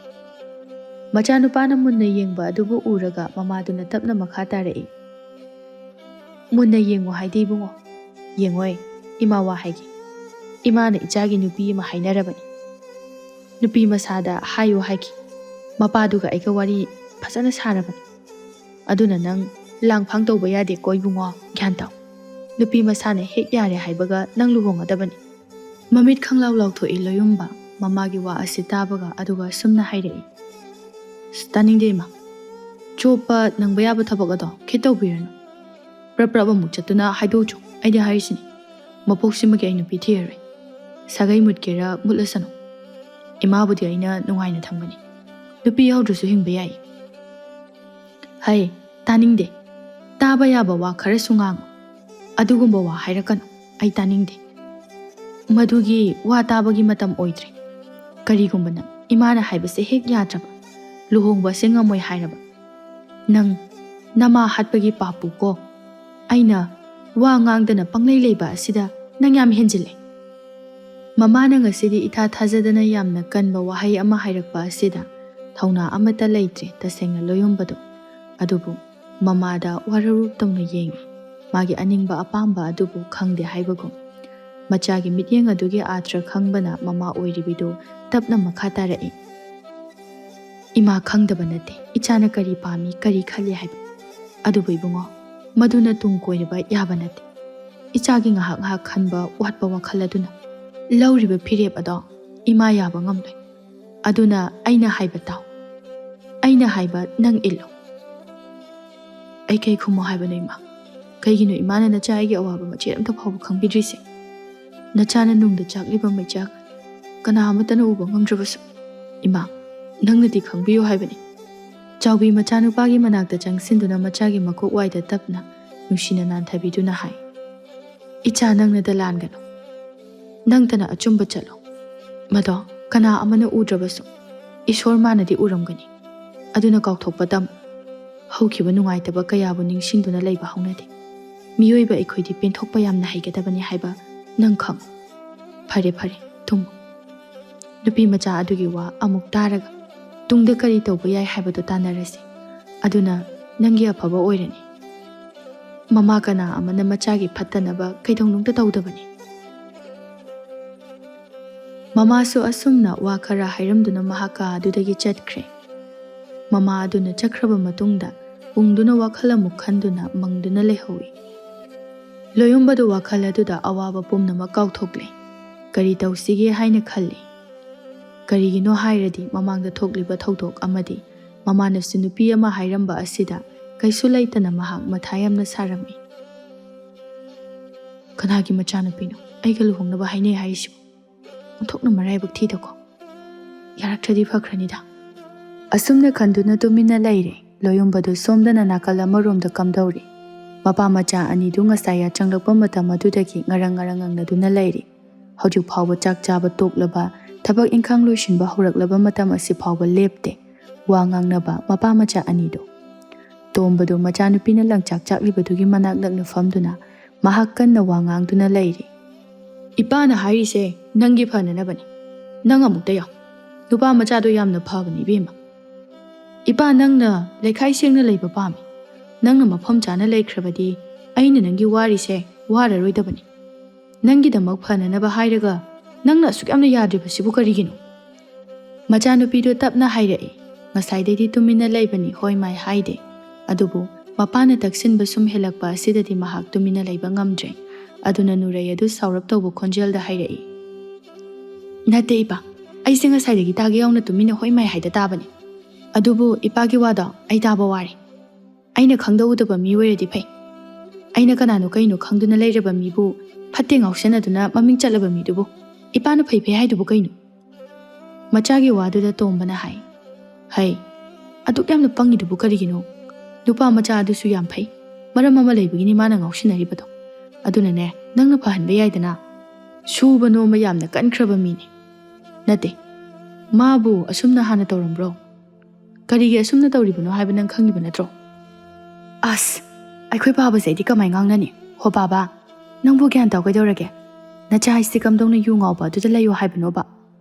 ꯃꯆꯥꯅꯨꯄꯥꯅ ꯃꯨꯟꯅ ꯌꯦꯡꯕ ꯑꯗꯨꯕꯨ ꯎꯔꯒ ꯃꯃꯥꯗꯨꯅ ꯇꯞꯅ ꯃꯈꯥ ꯇꯥꯔꯛꯏ ꯃꯨꯟꯅ ꯌꯦꯡꯉꯣ ꯍꯥꯏꯗꯤ ꯏꯕꯨꯡꯉꯣ ꯌꯦꯡꯉꯣꯏ ꯏꯃꯥ ꯋꯥ ꯍꯥꯏꯒꯦ ꯏꯃꯥꯅ ꯏꯆꯥꯒꯤ ꯅꯨꯄꯤ ꯑꯃ ꯍꯥꯏꯅꯔꯕꯅꯤ ꯅꯨꯄꯤ ꯃꯁꯥꯗ ꯍꯥꯏꯌꯣ ꯍꯥꯏꯈꯤ ꯃꯄꯥꯗꯨꯒ ꯑꯩꯒ ꯋꯥꯔꯤ ꯐꯖꯅ ꯁꯥꯔꯕꯅꯤ ꯑꯗꯨꯅ ꯅꯪ ꯂꯥꯡꯐꯥꯡ ꯇꯧꯕ ꯌꯥꯗꯦꯀꯣ ꯏꯕꯨꯡꯉꯣ ꯒ꯭ꯌꯥꯟ ꯇꯥꯎ ꯅꯨꯄꯤ ꯃꯁꯥꯅ ꯍꯦꯛ ꯌꯥꯔꯦ ꯍꯥꯏꯕꯒ ꯅꯪ ꯂꯨꯍꯣꯡꯒꯗꯕꯅꯤ ꯃꯃꯤꯠ ꯈꯪꯂꯥꯎ ꯂꯥꯎꯊꯣꯛꯏ ꯂꯣꯌꯨꯝꯕ ꯃꯃꯥꯒꯤ ꯋꯥ ꯑꯁꯤ ꯇꯥꯕꯒ ꯑꯗꯨꯒ ꯁꯨꯝꯅ ꯍꯥꯏꯔꯛꯏ ꯇꯥꯅꯤꯡꯗꯦ ꯏꯃꯥ ꯆꯣꯞꯄ ꯅꯪꯕ ꯌꯥꯕ ꯊꯕꯛ ꯑꯗꯣ ꯈꯤꯠ ꯇꯧꯕꯤꯔꯅꯨ ꯄ꯭ꯔꯞ ꯄ꯭ꯔꯞ ꯑꯃꯨꯛ ꯆꯠꯇꯨꯅ ꯍꯥꯏꯗꯣꯛꯆꯣ ꯑꯩꯗꯤ ꯍꯥꯏꯔꯤꯁꯤꯅꯤ ꯃꯄꯣꯛꯁꯤꯃꯒꯤ ꯑꯩ ꯅꯨꯄꯤ ꯊꯤꯔꯔꯣꯏ ꯁꯥꯒꯩ ꯃꯨꯠꯀꯦꯔꯥ ꯃꯨꯠꯂꯁꯅꯨ ꯏꯃꯥꯕꯨꯗꯤ ꯑꯩꯅ ꯅꯨꯡꯉꯥꯏꯅ ꯊꯝꯒꯅꯤ ꯅꯨꯄꯤ ꯌꯥꯎꯗ꯭ꯔꯁꯨ ꯍꯤꯡꯕ ꯌꯥꯏ ꯍꯩ ꯇꯥꯅꯤꯡꯗꯦ ꯇꯥꯕ ꯌꯥꯕ ꯋꯥ ꯈꯔꯁꯨ ꯉꯥꯡꯉꯨ ꯑꯗꯨꯒꯨꯝꯕ ꯋꯥ ꯍꯥꯏꯔꯛꯀꯅꯨ ꯑꯩ ꯇꯥꯅꯤꯡꯗꯦ ꯃꯗꯨꯒꯤ ꯋꯥ ꯇꯥꯕꯒꯤ ꯃꯇꯝ ꯑꯣꯏꯗ꯭ꯔꯤ ꯀꯔꯤꯒꯨꯝꯕ ꯅꯪ ꯏꯃꯥꯅ ꯍꯥꯏꯕꯁꯦ ꯍꯦꯛ ꯌꯥꯗ꯭ꯔꯕ ꯂꯨꯍꯣꯡꯕꯁꯦ ꯉꯝꯃꯣꯏ ꯍꯥꯏꯔꯕ ꯅꯪ ꯅꯃꯥ ꯍꯥꯠꯄꯒꯤ ꯄꯥꯞꯄꯨ ꯀꯣ ꯑꯩꯅ ꯋꯥ ꯉꯥꯡꯗꯅ ꯄꯪꯂꯩ ꯂꯩꯕ ꯑꯁꯤꯗ ꯅꯪ ꯌꯥꯝ ꯍꯦꯟꯖꯤꯜꯂꯦ ꯃꯃꯥꯅ ꯉꯁꯤꯗꯤ ꯏꯊꯥ ꯊꯥꯖꯗꯅ ꯌꯥꯝꯅ ꯀꯟꯕ ꯋꯥꯍꯩ ꯑꯃ ꯍꯥꯏꯔꯛꯄ ꯑꯁꯤꯗ ꯊꯧꯅꯥ ꯑꯃꯠꯇ ꯂꯩꯇ꯭ꯔꯦ ꯇꯁꯦꯡꯅ ꯂꯣꯌꯨꯝꯕꯗꯣ ꯑꯗꯨꯕు ꯃꯃꯥꯗ ꯋꯥꯔꯧ ꯇꯧꯅ ꯌꯦꯡꯉꯤ ꯃꯥꯒꯤ ꯑꯅꯤꯡꯕ ꯑꯄꯥꯝꯕ ꯑꯗꯨꯕꯨ ꯈꯪꯗꯦ ꯍꯥꯏꯕꯒꯨꯝ ꯃꯆꯥꯒꯤ ꯃꯤꯠꯌꯦꯡ ꯑꯗꯨꯒꯤ ꯑꯥꯊ꯭ꯔ ꯈꯪꯕꯅ ꯃꯃꯥ ꯑꯣꯏꯔꯤꯕꯤꯗꯨ ꯇꯞꯅ ꯃꯈꯥ ꯇꯥꯔꯛꯏ ꯏꯃꯥ ꯈꯪꯗꯕ ꯅꯠꯇꯦ ꯏꯆꯥꯅ ꯀꯔꯤ ꯄꯥꯝꯃꯤ ꯀꯔꯤ ꯈꯜꯂꯤ ꯍꯥꯏꯕ ꯑꯗꯨꯕꯨ ꯏꯕꯨꯡꯉꯣ ꯃꯗꯨꯅ ꯇꯨꯡ ꯀꯣꯏꯔꯕ ꯌꯥꯕ ꯅꯠꯇꯦ ꯏꯆꯥꯒꯤ ꯉꯥꯏꯍꯥꯛ ꯉꯥꯏꯍꯥꯛ ꯈꯟꯕ ꯋꯥꯠꯄ ꯋꯥꯈꯜ ꯑꯗꯨꯅ ꯂꯧꯔꯤꯕ ꯐꯤꯔꯦꯞ ꯑꯗꯣ ꯏꯃꯥ ꯌꯥꯕ ꯉꯝꯂꯣꯏ ꯑꯗꯨꯅ ꯑꯩꯅ ꯍꯥꯏꯕ ꯇꯥꯎ ꯑꯩꯅ ꯍꯥꯏꯕ ꯅꯪ ꯏꯜꯂꯨ ꯑꯩ ꯀꯩ ꯈꯨꯝꯃꯣ ꯍꯥꯏꯕꯅꯣ ꯏꯃꯥ ꯀꯩꯒꯤꯅꯣ ꯏꯃꯥꯅ ꯅꯆꯥ ꯑꯩꯒꯤ ꯑꯋꯥꯕ ꯃꯆꯦꯠ ꯑꯝꯇ ꯐꯥꯎꯕ ꯈꯪꯕꯤꯗ꯭ꯔꯤꯁꯦ ꯅꯆꯥꯅ ꯅꯨꯡꯗ ꯆꯥꯛꯂꯤꯕ ꯃꯩꯆꯥꯛ ꯀꯅꯥ ꯑꯃꯠꯇꯅ ꯎꯕ ꯉꯝꯗ꯭ꯔꯕꯁꯨ ꯏꯃꯥ ꯅꯪꯅꯗꯤ ꯈꯪꯕꯤꯌꯨ ꯍꯥꯏꯕꯅꯤ ꯆꯥꯎꯕꯤ ꯃꯆꯥꯅꯨꯄꯥꯒꯤ ꯃꯅꯥꯛꯇ ꯆꯪꯁꯤꯟꯗꯨꯅ ꯃꯆꯥꯒꯤ ꯃꯀꯣꯛ ꯋꯥꯏꯗ ꯇꯞꯅ ꯅꯨꯡꯁꯤꯅ ꯅꯥꯟꯊꯕꯤꯗꯨꯅ ꯍꯥꯏ ꯏꯆꯥ ꯅꯪꯅꯗ ꯂꯥꯟꯒꯅꯨ ꯅꯪꯇꯅ ꯑꯆꯨꯝꯕ ꯆꯠꯂꯣ ꯃꯗꯣ ꯀꯅꯥ ꯑꯃꯅ ꯎꯗ꯭ꯔꯕꯁꯨ ꯏꯁꯣꯔ ꯃꯥꯅꯗꯤ ꯎꯔꯝꯒꯅꯤ ꯑꯗꯨꯅ ꯀꯥꯎꯊꯣꯛꯄ ꯇꯝꯃꯨ ꯍꯧꯈꯤꯕ ꯅꯨꯡꯉꯥꯏꯇꯕ ꯀꯌꯥꯕꯨ ꯅꯤꯡꯁꯤꯡꯗꯨꯅ ꯂꯩꯕ ꯍꯧꯅꯗꯦ ꯃꯤꯑꯣꯏꯕ ꯑꯩꯈꯣꯏꯗꯤ ꯄꯦꯟꯊꯣꯛꯄ ꯌꯥꯝꯅ ꯍꯩꯒꯗꯕꯅꯤ ꯍꯥꯏꯕ ꯅꯪ ꯈꯪꯉꯨ ꯐꯔꯦ ꯐꯔꯦ ꯊꯨꯝꯃꯨ ꯅꯨꯄꯤ ꯃꯆꯥ ꯑꯗꯨꯒꯤ ꯋꯥ ꯑꯃꯨꯛ ꯇꯥꯔꯒ ꯇꯨꯡꯗ ꯀꯔꯤ ꯇꯧꯕ ꯌꯥꯏ ꯍꯥꯏꯕꯗꯨ ꯇꯥꯟꯅꯔꯁꯤ ꯑꯗꯨꯅ ꯅꯪꯒꯤ ꯑꯐꯕ ꯑꯣꯏꯔꯅꯤ꯫ ꯃꯃꯥ ꯀꯅꯥ ꯑꯃꯅ ꯃꯆꯥꯒꯤ ꯐꯠꯇꯅꯕ ꯀꯩꯗꯧꯅꯨꯡꯇ ꯇꯧꯗꯕꯅꯤ꯫ ꯃꯃꯥꯁꯨ ꯑꯁꯨꯝꯅ ꯋꯥ ꯈꯔ ꯍꯥꯏꯔꯝꯗꯨꯅ ꯃꯍꯥꯛ ꯀꯥ ꯑꯗꯨꯗꯒꯤ ꯆꯠꯈ꯭ꯔꯦ꯫ ꯃꯃꯥ ꯑꯗꯨꯅ ꯆꯠꯈ꯭ꯔꯕ ꯃꯇꯨꯡꯗ ꯄꯨꯡꯗꯨꯅ ꯋꯥꯈꯜ ꯑꯃꯨꯛ ꯈꯟꯗꯨꯅ ꯃꯪꯗꯨꯅ ꯂꯩꯍꯧꯏ꯫ ꯂꯣꯌꯨꯝꯕꯗꯨ ꯋꯥꯈꯜ ꯑꯗꯨꯗ ꯑꯋꯥꯕ ꯄꯨꯝꯅꯃꯛ ꯀꯥꯎꯊꯣꯛꯂꯦ꯫ ꯀꯔꯤ ꯇꯧꯁꯤꯒꯦ ꯍꯥꯏꯅ ꯈꯜꯂꯤ꯫ ꯀꯔꯤꯒꯤꯅꯣ ꯍꯥꯏꯔꯗꯤ ꯃꯃꯥꯡꯗ ꯊꯣꯛꯂꯤꯕ ꯊꯧꯗꯣꯛ ꯑꯃꯗꯤ ꯃꯃꯥꯅꯁꯨ ꯅꯨꯄꯤ ꯑꯃ ꯍꯥꯏꯔꯝꯕ ꯑꯁꯤꯗ ꯀꯩꯁꯨ ꯂꯩꯇꯅ ꯃꯍꯥꯛ ꯃꯊꯥ ꯌꯥꯝꯅ ꯁꯥꯔꯝꯃꯤ꯫ ꯀꯅꯥꯒꯤ ꯃꯆꯥꯅꯨꯄꯤꯅꯣ ꯑꯩꯒ ꯂꯨꯍꯣꯡꯅꯕ ꯍꯥꯏꯅꯩ ꯍꯥꯏꯔꯤꯁꯤꯕꯨ? ꯑꯣꯟꯊꯣꯛꯅ ꯃꯔꯥꯏꯕꯛ ꯊꯤꯗꯀꯣ꯫ ꯌꯥꯔꯛꯇ꯭ꯔꯗꯤ ꯐꯈ꯭ꯔꯅꯤꯗ꯫ ꯑꯁꯨꯝꯅ ꯈꯟꯗꯨꯅ ꯇꯨꯃꯤꯟꯅ ꯂꯩꯔꯦ꯫ ꯂꯣꯌꯨꯝꯕꯗꯨ ꯁꯣꯝꯗꯅ ꯅꯥꯀꯜ ꯑꯃꯔꯣꯝꯗ ꯀꯝꯗꯧꯔꯤ꯫ ꯃꯄꯥ ꯃꯆꯥ ꯑꯅꯤꯗꯨ ꯉꯁꯥꯏ ꯌꯥꯆꯪꯂꯛꯄ ꯃꯇꯝ ꯑꯗꯨꯗꯒꯤ ꯉꯔꯪ ꯉꯔꯪ ꯉꯪꯅꯗꯨꯅ ꯂꯩꯔꯤ꯫ ꯍꯧꯖꯤꯛ ꯐꯥꯎꯕ ꯆꯥꯛ ꯆꯥꯕ ꯇꯣꯛꯂꯕ, ꯊꯕꯛ ꯏꯪꯈꯥꯡ ꯂꯣꯏꯁꯤꯟꯕ ꯍꯧꯔꯛꯂꯕ ꯃꯇꯝ ꯑꯁꯤ ꯐꯥꯎꯕ ꯂꯦꯞꯇꯦ ꯋꯥ ꯉꯥꯡꯅꯕ ꯃꯄꯥ ꯃꯆꯥ ꯑꯅꯤꯗꯨ꯫ ꯇꯣꯝꯕꯗꯨ ꯃꯆꯥꯅꯨꯄꯤꯅ ꯂꯪꯆꯥꯛ ꯆꯥꯛꯂꯤꯕꯗꯨꯒꯤ ꯃꯅꯥꯛ ꯅꯛꯅ ꯐꯝꯗꯨꯅ ꯃꯍꯥꯛ ꯀꯟꯅ ꯋꯥ ꯉꯥꯡꯗꯨꯅ ꯂꯩꯔꯤ꯫ ꯏꯄꯥꯅ ꯍꯥꯏꯔꯤꯁꯦ ꯅꯪꯒꯤ ꯐꯅꯅꯕꯅꯤ꯫ ꯅꯪ ꯑꯃꯨꯛꯇ ꯌꯥꯎ꯫ ꯅꯨꯄꯥ ꯃꯆꯥꯗꯣ ꯌꯥꯝꯅ ꯐꯕꯅꯤ ꯏꯕꯦꯝꯃ꯫ ꯏꯄꯥ ꯅꯪꯅ ꯂꯩꯈꯥꯏ ꯁꯦꯡꯅ ꯂꯩꯕ ꯄꯥꯝꯃꯤ꯫ ꯅꯪꯅ ꯃꯐꯝ ꯆꯥꯅ ꯂꯩꯈ꯭ꯔꯕꯗꯤ ꯑꯩꯅ ꯅꯪꯒꯤ ꯋꯥꯔꯤꯁꯦ ꯋꯥꯔꯔꯣꯏꯗꯕꯅꯤ꯫ ꯅꯪꯒꯤꯗꯃꯛ ꯐꯅꯅꯕ ꯍꯥꯏꯔꯒ ꯅꯪꯅ ꯑꯁꯨꯛ ꯌꯥꯝꯅ ꯌꯥꯗ꯭ꯔꯤꯕꯁꯤꯕꯨ ꯀꯔꯤꯒꯤꯅꯣ? ꯃꯆꯥꯅꯨꯄꯤꯗꯨ ꯇꯞꯅ ꯍꯥꯏꯔꯛꯏ꯫ ꯉꯁꯥꯏꯗꯩꯗꯤ ꯇꯨꯃꯤꯟꯅ ꯂꯩꯕꯅꯤ ꯍꯣꯏ ꯃꯥꯏ ꯍꯥꯏꯗꯦ꯫ ꯑꯗꯨꯕꯨ ꯃꯄꯥꯅ ꯇꯛꯁꯤꯟꯕ ꯁꯨꯝ ꯍꯦꯜꯂꯛꯄ ꯑꯁꯤꯗꯗꯤ ꯃꯍꯥꯛ ꯇꯨꯃꯤꯟꯅ ꯂꯩꯕ ꯉꯝꯗ꯭ꯔꯦ꯫ ꯑꯗꯨꯅ ꯅꯨꯔꯩ ꯑꯗꯨ ꯁꯥꯎꯔꯞ ꯇꯧꯕ ꯈꯣꯟꯖꯦꯜꯗ ꯍꯥꯏꯔꯛꯏ꯫ ꯅꯠꯇꯦ ꯏꯄꯥ, ꯑꯩꯁꯦ ꯉꯁꯥꯏꯗꯒꯤ ꯇꯥꯒꯦ ꯌꯥꯎꯅ ꯇꯨꯃꯤꯟꯅ ꯍꯣꯏ ꯃꯥꯏ ꯍꯥꯏꯗ ꯇꯥꯕꯅꯤ꯫ ꯑꯗꯨꯕꯨ ꯏꯄꯥꯒꯤ ꯋꯥꯗꯣ ꯑꯩ ꯇꯥꯕ ꯋꯥꯔꯦ꯫ ꯑꯩꯅ ꯈꯪꯗꯧꯗꯕ ꯃꯤ ꯑꯣꯏꯔꯗꯤ ꯐꯩ꯫ ꯑꯩꯅ ꯀꯅꯥꯅꯣ ꯀꯩꯅꯣ ꯈꯪꯗꯨꯅ ꯂꯩꯔꯕ ꯃꯤꯕꯨ ꯐꯠꯇꯦ ꯉꯥꯎꯁꯟꯅꯗꯨꯅ ꯃꯃꯤꯡ ꯆꯠꯂꯕ ꯃꯤꯗꯨꯕꯨ ꯏꯄꯥꯅ ꯐꯩ ꯐꯩ ꯍꯥꯏꯗꯨꯕꯨ ꯀꯩꯅꯣ? ꯃꯆꯥꯒꯤ ꯋꯥꯗꯨꯗ ꯇꯣꯝꯕꯅ ꯍꯥꯏ꯫ ꯍꯩ, ꯑꯗꯨꯛ ꯌꯥꯝꯅ ꯄꯪꯉꯤꯗꯨꯕꯨ ꯀꯔꯤꯒꯤꯅꯣ? ꯅꯨꯄꯥ ꯃꯆꯥ ꯑꯗꯨꯁꯨ ꯌꯥꯝ ꯐꯩ꯫ ꯃꯔꯝ ꯑꯃ ꯂꯩꯕꯒꯤꯅꯤ ꯃꯥꯅ ꯉꯥꯎꯁꯤꯟꯅꯔꯤꯕꯗꯣ꯫ ꯑꯗꯨꯅꯅꯦ ꯅꯪꯅ ꯐꯍꯟꯕ ꯌꯥꯏꯗꯅ꯫ ꯁꯨꯕ ꯅꯣꯝꯕ ꯌꯥꯝꯅ ꯀꯟꯈ꯭ꯔꯕ ꯃꯤꯅꯤ꯫ ꯅꯠꯇꯦ, ꯃꯥꯕꯨ ꯑꯁꯨꯝꯅ ꯍꯥꯟꯅ ꯇꯧꯔꯝꯕ꯭ꯔꯣ? ꯀꯔꯤꯒꯤ ꯑꯁꯨꯝꯅ ꯇꯧꯔꯤꯕꯅꯣ ꯍꯥꯏꯕ ꯅꯪ ꯈꯪꯉꯤꯕ ꯅꯠꯇ꯭ꯔꯣ? ꯑꯁ, ꯑꯩꯈꯣꯏ ꯄꯥꯕꯁꯦ ꯑꯩꯗꯤ ꯀꯃꯥꯏ ꯉꯥꯡꯅꯅꯤ? ꯍꯣ ꯕꯥꯕꯥ, ꯅꯪꯕꯨ ꯒ꯭ꯌꯥꯟ ꯇꯥꯎ ꯀꯩꯗꯧꯔꯒꯦ? ꯅꯆꯥ ꯍꯥꯏꯁꯤ ꯀꯝꯗꯧꯅ ꯌꯨ ꯉꯥꯎꯕ ꯑꯗꯨꯗ ꯂꯩꯌꯣ ꯍꯥꯏꯕꯅꯣꯕ?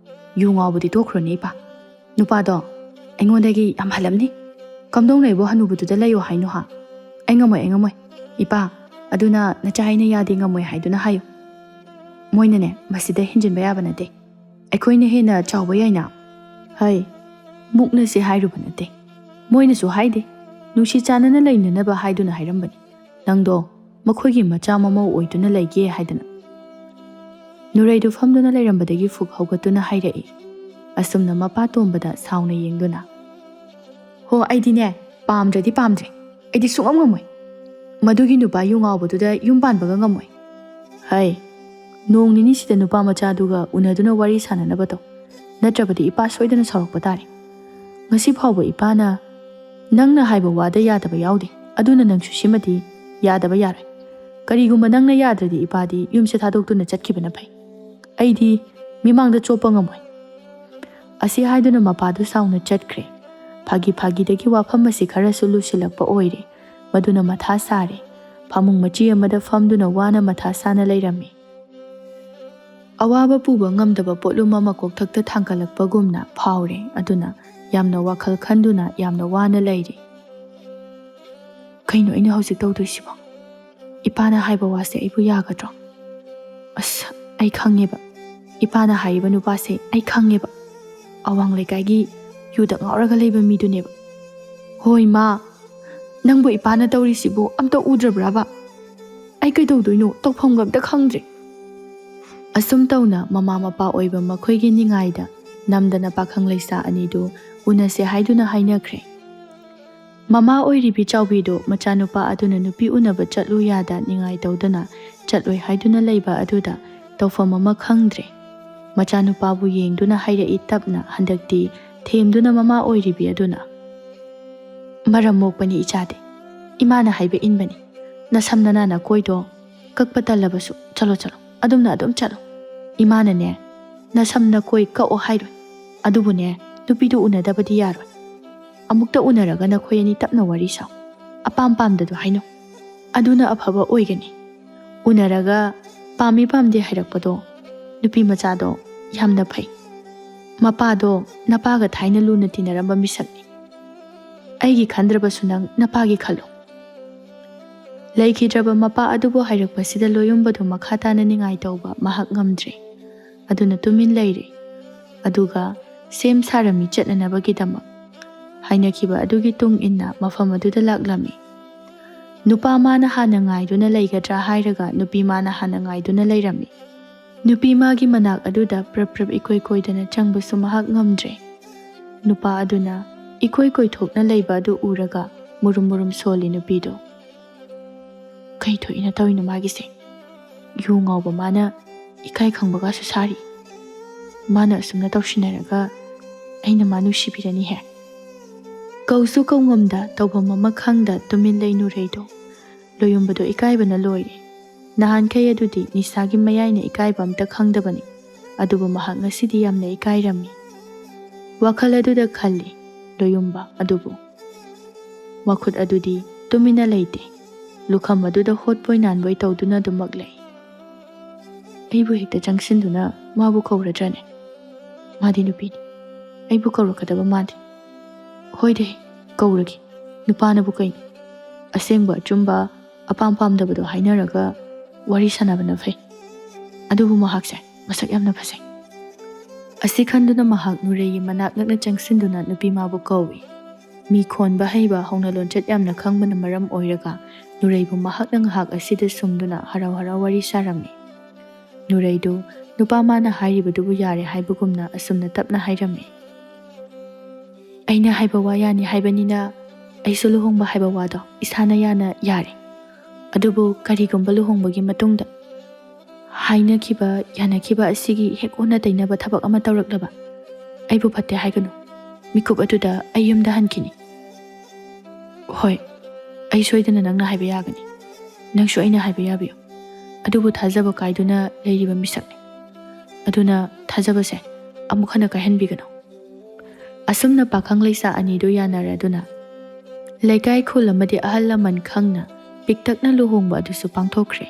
ꯌꯨ ꯉꯥꯎꯕꯗꯤ ꯇꯣꯛꯈ꯭ꯔꯣꯅꯦ ꯏꯄꯥ꯫ ꯅꯨꯄꯥꯗꯣ ꯑꯩꯉꯣꯟꯗꯒꯤ ꯌꯥꯝ ꯍꯜꯂꯝꯅꯤ꯫ ꯀꯝꯗꯧꯅ ꯑꯩꯕꯨ ꯍꯅꯨꯕꯗꯨꯗ ꯂꯩꯌꯣ ꯍꯥꯏꯅꯣ ꯍꯥ? ꯑꯩ ꯉꯝꯃꯣꯏ꯫ ꯏꯄꯥ, ꯑꯗꯨꯅ ꯅꯆꯥ ꯑꯩꯅ ꯌꯥꯗꯦ ꯉꯝꯃꯣꯏ ꯍꯥꯏꯗꯨꯅ ꯍꯥꯏꯌꯨ꯫ ꯃꯣꯏꯅꯅꯦ ꯃꯁꯤꯗ ꯍꯦꯟꯖꯤꯟꯕ ꯌꯥꯕ ꯅꯠꯇꯦ꯫ ꯑꯩꯈꯣꯏꯅ ꯍꯦꯟꯅ ꯆꯥꯎꯕ ꯌꯥꯏꯅ꯫ ꯍꯩ, ꯃꯨꯛꯅꯁꯦ ꯍꯥꯏꯔꯨꯕ ꯅꯠꯇꯦ꯫ ꯃꯣꯏꯅꯁꯨ ꯍꯥꯏꯗꯦ꯫ ꯅꯨꯡꯁꯤ ꯆꯥꯟꯅꯅ ꯂꯩꯅꯅꯕ ꯍꯥꯏꯗꯨꯅ ꯍꯥꯏꯔꯝꯕꯅꯤ꯫ ꯅꯪꯗꯣ ꯃꯈꯣꯏꯒꯤ ꯃꯆꯥ ꯃꯃꯧ ꯑꯣꯏꯗꯨꯅ ꯂꯩꯒꯦ ꯍꯥꯏꯗꯅ꯫ ꯅꯨꯔꯩꯗꯨ ꯐꯝꯗꯨꯅ ꯂꯩꯔꯝꯕꯗꯒꯤ ꯐꯨꯛ ꯍꯧꯒꯠꯇꯨꯅ ꯍꯥꯏꯔꯛꯏ꯫ ꯑꯁꯨꯝꯅ ꯃꯄꯥ ꯇꯣꯝꯕꯗ ꯁꯥꯎꯅ ꯌꯦꯡꯗꯨꯅ꯫ ꯍꯣ ꯑꯩꯗꯤꯅꯦ ꯄꯥꯝꯗ꯭ꯔꯗꯤ ꯄꯥꯝꯗ꯭ꯔꯦ꯫ ꯑꯩꯗꯤ ꯁꯨꯡꯉꯝ ꯉꯝꯃꯣꯏ꯫ ꯃꯗꯨꯒꯤ ꯅꯨꯄꯥ ꯌꯨ ꯉꯥꯎꯕꯗꯨꯗ ꯌꯨꯝ ꯄꯥꯟꯕꯒ ꯉꯝꯃꯣꯏ꯫ ꯍꯩ, ꯅꯣꯡ ꯅꯤꯅꯤꯁꯤꯗ ꯅꯨꯄꯥ ꯃꯆꯥꯗꯨꯒ ꯎꯅꯗꯨꯅ ꯋꯥꯔꯤ ꯁꯥꯟꯅꯅꯕ ꯇꯧ꯫ ꯅꯠꯇ꯭ꯔꯕꯗꯤ ꯏꯄꯥ ꯁꯣꯏꯗꯅ ꯁꯥꯎꯔꯛꯄ ꯇꯥꯔꯦ꯫ ꯉꯁꯤ ꯐꯥꯎꯕ ꯏꯄꯥꯅ ꯅꯪꯅ ꯍꯥꯏꯕ ꯋꯥꯗ ꯌꯥꯗꯕ ꯌꯥꯎꯗꯦ꯫ ꯑꯗꯨꯅ ꯅꯪꯁꯨ ꯁꯤꯃꯗꯤ ꯌꯥꯗꯕ ꯌꯥꯔꯣꯏ꯫ ꯀꯔꯤꯒꯨꯝꯕ ꯅꯪꯅ ꯌꯥꯗ꯭ꯔꯗꯤ ꯏꯄꯥꯗꯤ ꯌꯨꯝꯁꯦ ꯊꯥꯗꯣꯛꯇꯨꯅ ꯆꯠꯈꯤꯕꯅ ꯐꯩ꯫ ꯑꯩꯗꯤ ꯃꯤꯃꯥꯡꯗ ꯆꯣꯞꯄ ꯉꯝꯃꯣꯏ꯫ ꯑꯁꯤ ꯍꯥꯏꯗꯨꯅ ꯃꯄꯥꯗꯨ ꯁꯥꯎꯅ ꯆꯠꯈ꯭ꯔꯦ꯫ ꯐꯥꯒꯤꯗꯒꯤ ꯋꯥꯐꯝ ꯑꯁꯤ ꯈꯔꯁꯨ ꯂꯨꯁꯤꯜꯂꯛꯄ ꯑꯣꯏꯔꯦ꯫ ꯃꯗꯨꯅ ꯃꯊꯥ ꯁꯥꯔꯦ꯫ ꯐꯃꯨꯡ ꯃꯆꯤ ꯑꯃꯗ ꯐꯝꯗꯨꯅ ꯋꯥꯅ ꯃꯊꯥ ꯁꯥꯅ ꯂꯩꯔꯝꯃꯤ꯫ ꯑꯋꯥꯕ ꯄꯨꯕ ꯉꯝꯗꯕ ꯄꯣꯠꯂꯨꯝ ꯑꯃ ꯀꯣꯛꯊꯛꯇ ꯊꯥꯡꯒꯠꯂꯛꯄꯒꯨꯝꯅ ꯐꯥꯎꯔꯦ꯫ ꯑꯗꯨꯅ ꯌꯥꯝꯅ ꯋꯥꯈꯜ ꯈꯟꯗꯨꯅ ꯌꯥꯝꯅ ꯋꯥꯅ ꯂꯩꯔꯤ꯫ ꯀꯩꯅꯣ ꯑꯩꯅ ꯍꯧꯖꯤꯛ ꯇꯧꯗꯣꯏꯁꯤꯕꯣ? ꯏꯄꯥꯅ ꯍꯥꯏꯕ ꯋꯥꯁꯦ ꯑꯩꯕꯨ ꯌꯥꯒꯗ꯭ꯔꯣ? ꯑꯁ, ꯑꯩ ꯈꯪꯉꯦꯕ꯫ ꯏꯄꯥꯅ ꯍꯥꯏꯔꯤꯕ ꯅꯨꯄꯥꯁꯦ ꯑꯩ ꯈꯪꯉꯦꯕ꯫ ꯑꯋꯥꯡ ꯂꯩꯀꯥꯏꯒꯤ ꯌꯨꯗ ꯉꯥꯎꯔꯒ ꯂꯩꯕ ꯃꯤꯗꯨꯅꯦꯕ꯫ ꯍꯣꯏ ꯃꯥ, ꯅꯪꯕꯨ ꯏꯄꯥꯅ ꯇꯧꯔꯤꯁꯤꯕꯨ ꯑꯝꯇ ꯎꯗ꯭ꯔꯕ꯭ꯔꯥꯕ? ꯑꯩ ꯀꯩꯗꯧꯗꯣꯏꯅꯣ ꯇꯧꯐꯝꯒ ꯑꯝꯇ ꯈꯪꯗ꯭ꯔꯦ꯫ ꯑꯁꯨꯝ ꯇꯧꯅ ꯃꯃꯥ ꯃꯄꯥ ꯑꯣꯏꯕ ꯃꯈꯣꯏꯒꯤ ꯅꯤꯡꯉꯥꯏꯗ ꯅꯝꯗꯅ ꯄꯥꯈꯪ ꯂꯩꯁꯥ ꯑꯅꯤꯗꯨ ꯎꯅꯁꯦ ꯍꯥꯏꯗꯨꯅ ꯍꯥꯏꯅꯈ꯭ꯔꯦ꯫ ꯃꯃꯥ ꯑꯣꯏꯔꯤꯕꯤ ꯆꯥꯎꯕꯤꯗꯨ ꯃꯆꯥꯅꯨꯄꯥ ꯑꯗꯨꯅ ꯅꯨꯄꯤ ꯎꯅꯕ ꯆꯠꯂꯨ ꯌꯥꯗ ꯅꯤꯡꯉꯥꯏ ꯇꯧꯗꯨꯅ ꯆꯠꯂꯣꯏ ꯍꯥꯏꯗꯨꯅ ꯂꯩꯕ ꯑꯗꯨꯗ ꯇꯧꯐꯝ ꯑꯃ ꯈꯪꯗ꯭ꯔꯦ꯫ ꯃꯆꯥꯅꯨꯄꯥꯕꯨ ꯌꯦꯡꯗꯨꯅ ꯍꯥꯏꯔꯛꯏ ꯇꯞꯅ, ꯍꯟꯗꯛꯇꯤ ꯊꯦꯝꯗꯨꯅ ꯃꯃꯥ ꯑꯣꯏꯔꯤꯕꯤ ꯑꯗꯨꯅ꯫ ꯃꯔꯝ ꯃꯣꯛꯄꯅꯤ ꯏꯆꯥꯗꯤ꯫ ꯏꯃꯥꯅ ꯍꯥꯏꯕ ꯏꯟꯕꯅꯤ꯫ ꯅꯁꯝꯅꯅ ꯅꯀꯣꯏꯗꯣ ꯀꯛꯄ ꯇꯜꯂꯕꯁꯨ ꯆꯠꯂꯣ ꯑꯗꯨꯝꯅ ꯑꯗꯨꯝ ꯆꯠꯂꯣ꯫ ꯏꯃꯥꯅꯅꯦ ꯅꯁꯝ ꯅꯀꯣꯏ ꯀꯛꯑꯣ ꯍꯥꯏꯔꯣꯏ꯫ ꯑꯗꯨꯕꯨꯅꯦ ꯅꯨꯄꯤꯗꯨ ꯎꯅꯗꯕꯗꯤ ꯌꯥꯔꯣꯏ꯫ ꯑꯃꯨꯛꯇ ꯎꯅꯔꯒ ꯅꯈꯣꯏ ꯑꯅꯤ ꯇꯞꯅ ꯋꯥꯔꯤ ꯁꯥꯎ꯫ ꯑꯄꯥꯝ ꯄꯥꯝꯗꯗꯣ ꯍꯥꯏꯅꯧ꯫ ꯑꯗꯨꯅ ꯑꯐꯕ ꯑꯣꯏꯒꯅꯤ꯫ ꯎꯅꯔꯒ ꯄꯥꯝꯃꯤ ꯄꯥꯝꯗꯦ ꯍꯥꯏꯔꯛꯄꯗꯣ ꯅꯨꯄꯤ ꯃꯆꯥꯗꯣ ꯌꯥꯝꯅ ꯐꯩ꯫ ꯃꯄꯥꯗꯣ ꯅꯄꯥꯒ ꯊꯥꯏꯅ ꯂꯨꯅ ꯇꯤꯟꯅꯔꯝꯕ ꯃꯤꯁꯛꯅꯤ꯫ ꯑꯩꯒꯤ ꯈꯟꯗ꯭ꯔꯕꯁꯨ ꯅꯪ ꯅꯄꯥꯒꯤ ꯈꯜꯂꯨ꯫ ꯂꯩꯈꯤꯗ꯭ꯔꯕ ꯃꯄꯥ ꯑꯗꯨꯕꯨ ꯍꯥꯏꯔꯛꯄꯁꯤꯗ ꯂꯣꯌꯨꯝꯕꯗꯨ ꯃꯈꯥ ꯇꯥꯅ ꯅꯤꯡꯉꯥꯏ ꯇꯧꯕ ꯃꯍꯥꯛ ꯉꯝꯗ꯭ꯔꯦ꯫ ꯑꯗꯨꯅ ꯇꯨꯃꯤꯟ ꯂꯩꯔꯦ꯫ ꯑꯗꯨꯒ ꯁꯦꯝ ꯁꯥꯔꯝꯃꯤ ꯆꯠꯅꯅꯕꯒꯤꯗꯃꯛ꯫ ꯍꯥꯏꯅꯈꯤꯕ ꯑꯗꯨꯒꯤ ꯇꯨꯡ ꯏꯟꯅ ꯃꯐꯝ ꯑꯗꯨꯗ ꯂꯥꯛꯂꯝꯃꯤ꯫ ꯅꯨꯄꯥ ꯃꯥꯅ ꯍꯥꯟꯅ ꯉꯥꯏꯗꯨꯅ ꯂꯩꯒꯗ꯭ꯔꯥ ꯍꯥꯏꯔꯒ ꯅꯨꯄꯤ ꯃꯥꯅ ꯍꯥꯟꯅ ꯉꯥꯏꯗꯨꯅ ꯂꯩꯔꯝꯃꯤ꯫ ꯅꯨꯄꯤ ꯃꯥꯒꯤ ꯃꯅꯥꯛ ꯑꯗꯨꯗ ꯄ꯭ꯔꯞ ꯄ꯭ꯔꯞ ꯏꯀꯣꯏ ꯀꯣꯏꯗꯅ ꯆꯪꯕꯁꯨ ꯃꯍꯥꯛ ꯉꯝꯗ꯭ꯔꯦ꯫ ꯅꯨꯄꯥ ꯑꯗꯨꯅ ꯏꯀꯣꯏ ꯀꯣꯏꯊꯣꯛꯅ ꯂꯩꯕ ꯑꯗꯨ ꯎꯔꯒ ꯃꯨꯔꯨꯝ ꯃꯨꯔꯨꯝ ꯁꯣꯜꯂꯤ ꯅꯨꯄꯤꯗꯣ꯫ ꯀꯩ ꯊꯣꯛꯏꯅ ꯇꯧꯏꯅꯣ ꯃꯥꯒꯤꯁꯦ? ꯌꯨ ꯉꯥꯎꯕ ꯃꯥꯅ ꯏꯀꯥꯏ ꯈꯪꯕꯒꯁꯨ ꯁꯥꯔꯤ꯫ ꯃꯥꯅ ꯑꯁꯨꯝꯅ ꯇꯧꯁꯤꯟꯅꯔꯒ ꯑꯩꯅ ꯃꯥ ꯅꯨꯡꯁꯤꯕꯤꯔꯅꯤꯍꯦ꯫ ꯀꯧꯁꯨ ꯀꯧꯉꯝꯗ ꯇꯧꯐꯝ ꯑꯃ ꯈꯪꯗ ꯇꯨꯃꯤꯟ ꯂꯩ ꯅꯨꯔꯩꯗꯣ꯫ ꯂꯣꯌꯨꯝꯕꯗꯣ ꯏꯀꯥꯏꯕꯅ ꯂꯣꯏꯔꯦ꯫ ꯅꯍꯥꯟꯈꯩ ꯑꯗꯨꯗꯤ ꯅꯤꯁꯥꯒꯤ ꯃꯌꯥꯏꯅ ꯏꯀꯥꯏꯕ ꯑꯝꯇ ꯈꯪꯗꯕꯅꯤ꯫ ꯑꯗꯨꯕꯨ ꯃꯍꯥꯛ ꯉꯁꯤꯗꯤ ꯌꯥꯝꯅ ꯏꯀꯥꯏꯔꯝꯃꯤ꯫ ꯋꯥꯈꯜ ꯑꯗꯨꯗ ꯈꯜꯂꯤ ꯂꯣꯌꯨꯝꯕ ꯑꯗꯨꯕꯨ ꯃꯈꯨꯠ ꯑꯗꯨꯗꯤ ꯇꯨꯃꯤꯟꯅ ꯂꯩꯇꯦ꯫ ꯂꯨꯈꯝ ꯑꯗꯨꯗ ꯍꯣꯠꯄꯣꯏ ꯅꯥꯟꯕꯣꯏ ꯇꯧꯗꯨꯅ ꯑꯗꯨꯃꯛ ꯂꯩ꯫ ꯑꯩꯕꯨ ꯍꯦꯛꯇ ꯆꯪꯁꯤꯟꯗꯨꯅ ꯃꯥꯕꯨ ꯀꯧꯔꯗ꯭ꯔꯅꯦ? ꯃꯥꯗꯤ ꯅꯨꯄꯤꯅꯤ, ꯑꯩꯕꯨ ꯀꯧꯔꯛꯀꯗꯕ ꯃꯥꯟꯗꯦ꯫ ꯍꯣꯏꯗꯦ, ꯀꯧꯔꯒꯦ, ꯅꯨꯄꯥꯅꯕꯨ ꯀꯩꯅꯣ? ꯑꯁꯦꯡꯕ ꯑꯆꯨꯝꯕ ꯑꯄꯥꯝ ꯄꯥꯝꯗꯕꯗꯣ ꯍꯥꯏꯅꯔꯒ ꯋꯥꯔꯤ ꯁꯥꯟꯅꯕꯅ ꯐꯩ꯫ ꯑꯗꯨꯕꯨ ꯃꯍꯥꯛꯁꯦ ꯃꯁꯛ ꯌꯥꯝꯅ ꯐꯖꯩ꯫ ꯑꯁꯤ ꯈꯟꯗꯨꯅ ꯃꯍꯥꯛ ꯅꯨꯔꯩꯒꯤ ꯃꯅꯥꯛ ꯅꯛꯅ ꯆꯪꯁꯤꯟꯗꯨꯅ ꯅꯨꯄꯤ ꯃꯥꯕꯨ ꯀꯧꯏ꯫ ꯃꯤ ꯈꯣꯟꯕ ꯍꯩꯕ ꯍꯧꯅ ꯂꯣꯟꯆꯠ ꯌꯥꯝꯅ ꯈꯪꯕꯅ ꯃꯔꯝ ꯑꯣꯏꯔꯒ ꯅꯨꯔꯩꯕꯨ ꯃꯍꯥꯛꯅ ꯉꯥꯏꯍꯥꯛ ꯑꯁꯤꯗ ꯁꯨꯝꯗꯨꯅ ꯍꯔꯥꯎ ꯍꯔꯥꯎ ꯋꯥꯔꯤ ꯁꯥꯔꯝꯃꯤ꯫ ꯅꯨꯔꯩꯗꯨ ꯅꯨꯄꯥ ꯃꯥꯅ ꯍꯥꯏꯔꯤꯕꯗꯨꯕꯨ ꯌꯥꯔꯦ ꯍꯥꯏꯕꯒꯨꯝꯅ ꯑꯁꯨꯝꯅ ꯇꯞꯅ ꯍꯥꯏꯔꯝꯃꯤ꯫ ꯑꯩꯅ ꯍꯥꯏꯕ ꯋꯥ ꯌꯥꯅꯤ ꯍꯥꯏꯕꯅꯤꯅ ꯑꯩꯁꯨ ꯂꯨꯍꯣꯡꯕ ꯍꯥꯏꯕ ꯋꯥꯗꯣ ꯏꯁꯥꯅ ꯌꯥꯔꯦ꯫ ꯑꯗꯨꯕꯨ ꯀꯔꯤꯒꯨꯝꯕ ꯂꯨꯍꯣꯡꯕꯒꯤ ꯃꯇꯨꯡꯗ ꯍꯥꯏꯅꯈꯤꯕ ꯌꯥꯅꯈꯤꯕ ꯑꯁꯤꯒꯤ ꯍꯦꯛ ꯑꯣꯟꯅ ꯇꯩꯅꯕ ꯊꯕꯛ ꯑꯃ ꯇꯧꯔꯛꯂꯕ ꯑꯩꯕꯨ ꯐꯠꯇꯦ ꯍꯥꯏꯒꯅꯨ꯫ ꯃꯤꯀꯨꯞ ꯑꯗꯨꯗ ꯑꯩ ꯌꯨꯝꯗ ꯍꯟꯈꯤꯅꯤ꯫ ꯍꯣꯏ, ꯑꯩ ꯁꯣꯏꯗꯅ ꯅꯪꯅ ꯍꯥꯏꯕ ꯌꯥꯒꯅꯤ꯫ ꯅꯪꯁꯨ ꯑꯩꯅ ꯍꯥꯏꯕ ꯌꯥꯕꯤꯌꯨ꯫ ꯑꯗꯨꯕꯨ ꯊꯥꯖꯕ ꯀꯥꯏꯗꯨꯅ ꯂꯩꯔꯤꯕ ꯃꯤꯁꯛꯅꯤ꯫ ꯑꯗꯨꯅ ꯊꯥꯖꯕꯁꯦ ꯑꯃꯨꯛ ꯍꯟꯅ ꯀꯥꯏꯍꯟꯕꯤꯒꯅꯨ꯫ ꯑꯁꯨꯝꯅ ꯄꯥꯈꯪ ꯂꯩꯁꯥ ꯑꯅꯤꯗꯨ ꯌꯥꯅꯔꯗꯨꯅ ꯂꯩꯀꯥꯏ ꯈꯨꯜ ꯑꯃꯗꯤ ꯑꯍꯜ ꯂꯃꯟ ꯈꯪꯅ ꯄꯤꯛꯇꯛꯅ ꯂꯨꯍꯣꯡꯕ ꯑꯗꯨꯁꯨ ꯄꯥꯡꯊꯣꯛꯈ꯭ꯔꯦ꯫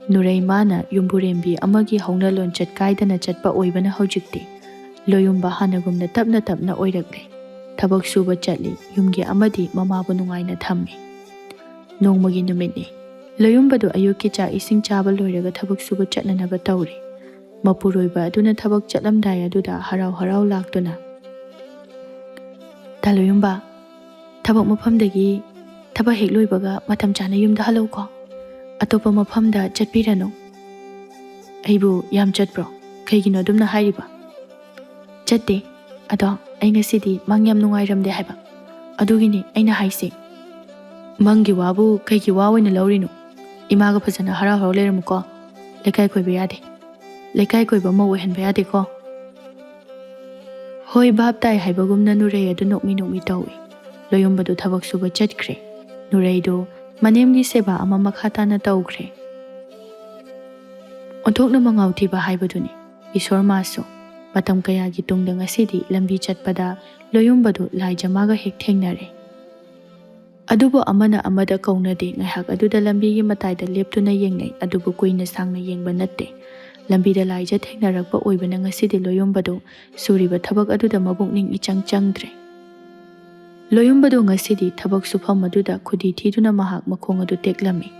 ꯅꯨꯔꯩ ꯃꯥꯅ ꯌꯨꯝꯕꯨꯔꯦꯝꯕꯤ ꯑꯃꯒꯤ ꯍꯧꯅ ꯂꯣꯟꯆꯠ ꯀꯥꯏꯗꯅ ꯆꯠꯄ ꯑꯣꯏꯕꯅ ꯍꯧꯖꯤꯛꯇꯤ ꯂꯣꯌꯨꯝꯕ ꯍꯥꯟꯅꯒꯨꯝꯅ ꯇꯞꯅ ꯇꯞꯅ ꯑꯣꯏꯔꯛꯂꯦ꯫ ꯊꯕꯛ ꯁꯨꯕ ꯆꯠꯂꯤ, ꯌꯨꯝꯒꯤ ꯑꯃꯗꯤ ꯃꯃꯥꯕꯨ ꯅꯨꯡꯉꯥꯏꯅ ꯊꯝꯃꯤ꯫ ꯅꯣꯡꯃꯒꯤ ꯅꯨꯃꯤꯠꯅꯤ꯫ ꯂꯣꯌꯨꯝꯕꯗꯨ ꯑꯌꯨꯛꯀꯤ ꯆꯥꯛ ꯏꯁꯤꯡ ꯆꯥꯕ ꯂꯣꯏꯔꯒ ꯊꯕꯛ ꯁꯨꯕ ꯆꯠꯅꯅꯕ ꯇꯧꯔꯤ꯫ ꯃꯄꯨꯔꯣꯏꯕ ꯑꯗꯨꯅ ꯊꯕꯛ ꯆꯠꯂꯝꯗꯥꯏ ꯑꯗꯨꯗ ꯍꯔꯥꯎ ꯍꯔꯥꯎ ꯂꯥꯛꯇꯨꯅ ꯇꯥ ꯂꯣꯌꯨꯝꯕ, ꯊꯕꯛ ꯃꯐꯝꯗꯒꯤ ꯊꯕꯛ ꯍꯦꯛ ꯂꯣꯏꯕꯒ ꯃꯇꯝ ꯆꯥꯅ ꯌꯨꯝꯗ ꯍꯜꯂꯛꯎꯀꯣ꯫ ꯑꯇꯣꯞꯄ ꯃꯐꯝꯗ ꯆꯠꯄꯤꯔꯅꯨ꯫ ꯑꯩꯕꯨ ꯌꯥꯝ ꯆꯠꯄ꯭ꯔꯣ? ꯀꯩꯒꯤꯅꯣ ꯑꯗꯨꯝꯅ ꯍꯥꯏꯔꯤꯕ? ꯆꯠꯇꯦ, ꯑꯗꯣ ꯑꯩ ꯉꯁꯤꯗꯤ ꯃꯪ ꯌꯥꯝ ꯅꯨꯡꯉꯥꯏꯔꯝꯗꯦ ꯍꯥꯏꯕ꯫ ꯑꯗꯨꯒꯤꯅꯤ ꯑꯩꯅ ꯍꯥꯏꯁꯦ꯫ ꯃꯪꯒꯤ ꯋꯥꯕꯨ ꯀꯩꯒꯤ ꯋꯥ ꯑꯣꯏꯅ ꯂꯧꯔꯤꯅꯣ? ꯏꯃꯥꯒ ꯐꯖꯅ ꯍꯔꯥꯎ ꯍꯔꯥꯎ ꯂꯩꯔꯝꯃꯨꯀꯣ꯫ ꯂꯩꯀꯥꯏ ꯀꯣꯏꯕ ꯌꯥꯗꯦ꯫ ꯂꯩꯀꯥꯏ ꯀꯣꯏꯕ ꯃꯧ ꯑꯣꯏꯍꯟꯕ ꯌꯥꯗꯦꯀꯣ꯫ ꯍꯣꯏ, ꯚꯥꯞ ꯇꯥꯏ ꯍꯥꯏꯕꯒꯨꯝꯅ ꯅꯨꯔꯩ ꯑꯗꯨ ꯅꯣꯛꯃꯤ ꯅꯣꯛꯃꯤ ꯇꯧꯏ꯫ ꯂꯣꯌꯨꯝꯕꯗꯨ ꯊꯕꯛ ꯁꯨꯕ ꯆꯠꯈ꯭ꯔꯦ꯫ ꯅꯨꯔꯩꯗꯨ ꯃꯅꯦꯝꯒꯤ ꯁꯦꯕꯥ ꯑꯃ ꯃꯈꯥ ꯇꯥꯅ ꯇꯧꯈ꯭ꯔꯦ꯫ ꯑꯣꯟꯊꯣꯛꯅ ꯃꯉꯥꯎ ꯊꯤꯕ ꯍꯥꯏꯕꯗꯨꯅꯤ꯫ ꯏꯁꯣꯔ ꯃꯥꯁꯨ ꯃꯇꯝ ꯀꯌꯥꯒꯤ ꯇꯨꯡꯗ ꯉꯁꯤꯗꯤ ꯂꯝꯕꯤ ꯆꯠꯄꯗ ꯂꯣꯌꯨꯝꯕꯗꯨ ꯂꯥꯏꯖꯃꯥꯒ ꯍꯦꯛ ꯊꯦꯡꯅꯔꯦ꯫ ꯑꯗꯨꯕꯨ ꯑꯃꯅ ꯑꯃꯗ ꯀꯧꯅꯗꯦ꯫ ꯉꯥꯏꯍꯥꯛ ꯑꯗꯨꯗ ꯂꯝꯕꯤꯒꯤ ꯃꯇꯥꯏꯗ ꯂꯦꯞꯇꯨꯅ ꯌꯦꯡꯅꯩ꯫ ꯑꯗꯨꯕꯨ ꯀꯨꯏꯅ ꯁꯥꯡꯅ ꯌꯦꯡꯕ ꯅꯠꯇꯦ꯫ ꯂꯝꯕꯤꯗ ꯂꯥꯏꯖ ꯊꯦꯡꯅꯔꯛꯄ ꯑꯣꯏꯕꯅ ꯉꯁꯤꯗꯤ ꯂꯣꯌꯨꯝꯕꯗꯨ ꯁꯨꯔꯤꯕ ꯊꯕꯛ ꯑꯗꯨꯗ ꯃꯄꯨꯛꯅꯤꯡ ꯏꯆꯪ ꯆꯪꯗ꯭ꯔꯦ꯫ ꯂꯣꯌꯨꯝꯕꯗꯨ ꯉꯁꯤꯗꯤ ꯊꯕꯛ ꯁꯨꯐꯝ ꯑꯗꯨꯗ ꯈꯨꯗꯤ ꯊꯤꯗꯨꯅ ꯃꯍꯥꯛ ꯃꯈꯣꯡ ꯑꯗꯨ ꯇꯦꯛꯂꯝꯃꯤ꯫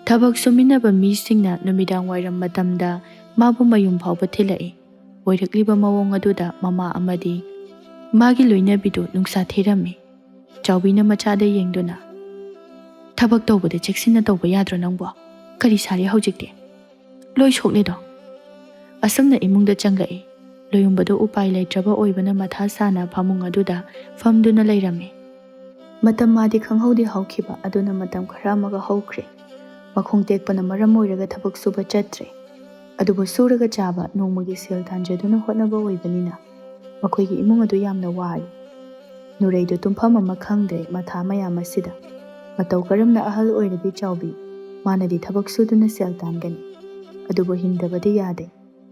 ꯊꯕꯛ ꯁꯨꯃꯤꯟꯅꯕ ꯃꯤꯁꯤꯡꯅ ꯅꯨꯃꯤꯗꯥꯡ ꯋꯥꯏꯔꯝ ꯃꯇꯝꯗ ꯃꯥꯕꯨ ꯃꯌꯨꯝ ꯐꯥꯎꯕ ꯊꯤꯜꯂꯛꯏ꯫ ꯑꯣꯏꯔꯛꯂꯤꯕ ꯃꯑꯣꯡ ꯑꯗꯨꯗ ꯃꯃꯥ ꯑꯃꯗꯤ ꯃꯥꯒꯤ ꯂꯣꯏꯅꯕꯤꯗꯨ ꯅꯨꯡꯁꯥ ꯊꯤꯔꯝꯃꯤ꯫ ꯆꯥꯎꯕꯤꯅ ꯃꯆꯥꯗ ꯌꯦꯡꯗꯨꯅ ꯊꯕꯛ ꯇꯧꯕꯗ ꯆꯦꯛꯁꯤꯟꯅ ꯇꯧꯕ ꯌꯥꯗ꯭ꯔꯣ ꯅꯪꯕꯣ? ꯀꯔꯤ ꯁꯥꯔꯤ ꯍꯧꯖꯤꯛꯇꯤ? ꯂꯣꯏ ꯁꯣꯛꯂꯦꯗꯣ꯫ ꯑꯁꯨꯝꯅ ꯏꯃꯨꯡꯗ ꯆꯪꯂꯛꯏ꯫ ꯂꯣꯌꯨꯝꯕꯗꯨ ꯎꯄꯥꯏ ꯂꯩꯇ꯭ꯔꯕ ꯑꯣꯏꯕꯅ ꯃꯊꯥ ꯁꯥꯅ ꯐꯃꯨꯡ ꯑꯗꯨꯗ ꯐꯝꯗꯨꯅ ꯂꯩꯔꯝꯃꯤ꯫ ꯃꯇꯝ ꯃꯥꯗꯤ ꯈꯪꯍꯧꯗꯦ ꯍꯧꯈꯤꯕ ꯑꯗꯨꯅ ꯃꯇꯝ ꯈꯔ ꯑꯃꯒ ꯍꯧꯈ꯭ꯔꯦ꯫ ꯃꯈꯣꯡ ꯇꯦꯛꯄꯅ ꯃꯔꯝ ꯑꯣꯏꯔꯒ ꯊꯕꯛ ꯁꯨꯕ ꯆꯠꯇ꯭ꯔꯦ꯫ ꯑꯗꯨꯕꯨ ꯁꯨꯔꯒ ꯆꯥꯕ, ꯅꯣꯡꯃꯒꯤ ꯁꯦꯜ ꯇꯥꯟꯖꯗꯨꯅ ꯍꯣꯠꯅꯕ ꯑꯣꯏꯕꯅꯤꯅ ꯃꯈꯣꯏꯒꯤ ꯏꯃꯨꯡ ꯑꯗꯨ ꯌꯥꯝꯅ ꯋꯥꯔꯤ꯫ ꯅꯨꯔꯩꯗꯨ ꯇꯨꯝꯐꯝ ꯑꯃ ꯈꯪꯗ꯭ꯔꯦ ꯃꯊꯥ ꯃꯌꯥꯝ ꯑꯁꯤꯗ꯫ ꯃꯇꯧ ꯀꯔꯝꯅ ꯑꯍꯜ ꯑꯣꯏꯔꯕꯤ ꯆꯥꯎꯕꯤ ꯃꯥꯅꯗꯤ ꯊꯕꯛ ꯁꯨꯗꯨꯅ ꯁꯦꯜ ꯇꯥꯟꯒꯅꯤ꯫ ꯑꯗꯨꯕꯨ ꯍꯤꯡꯗꯕꯗꯤ ꯌꯥꯗꯦ꯫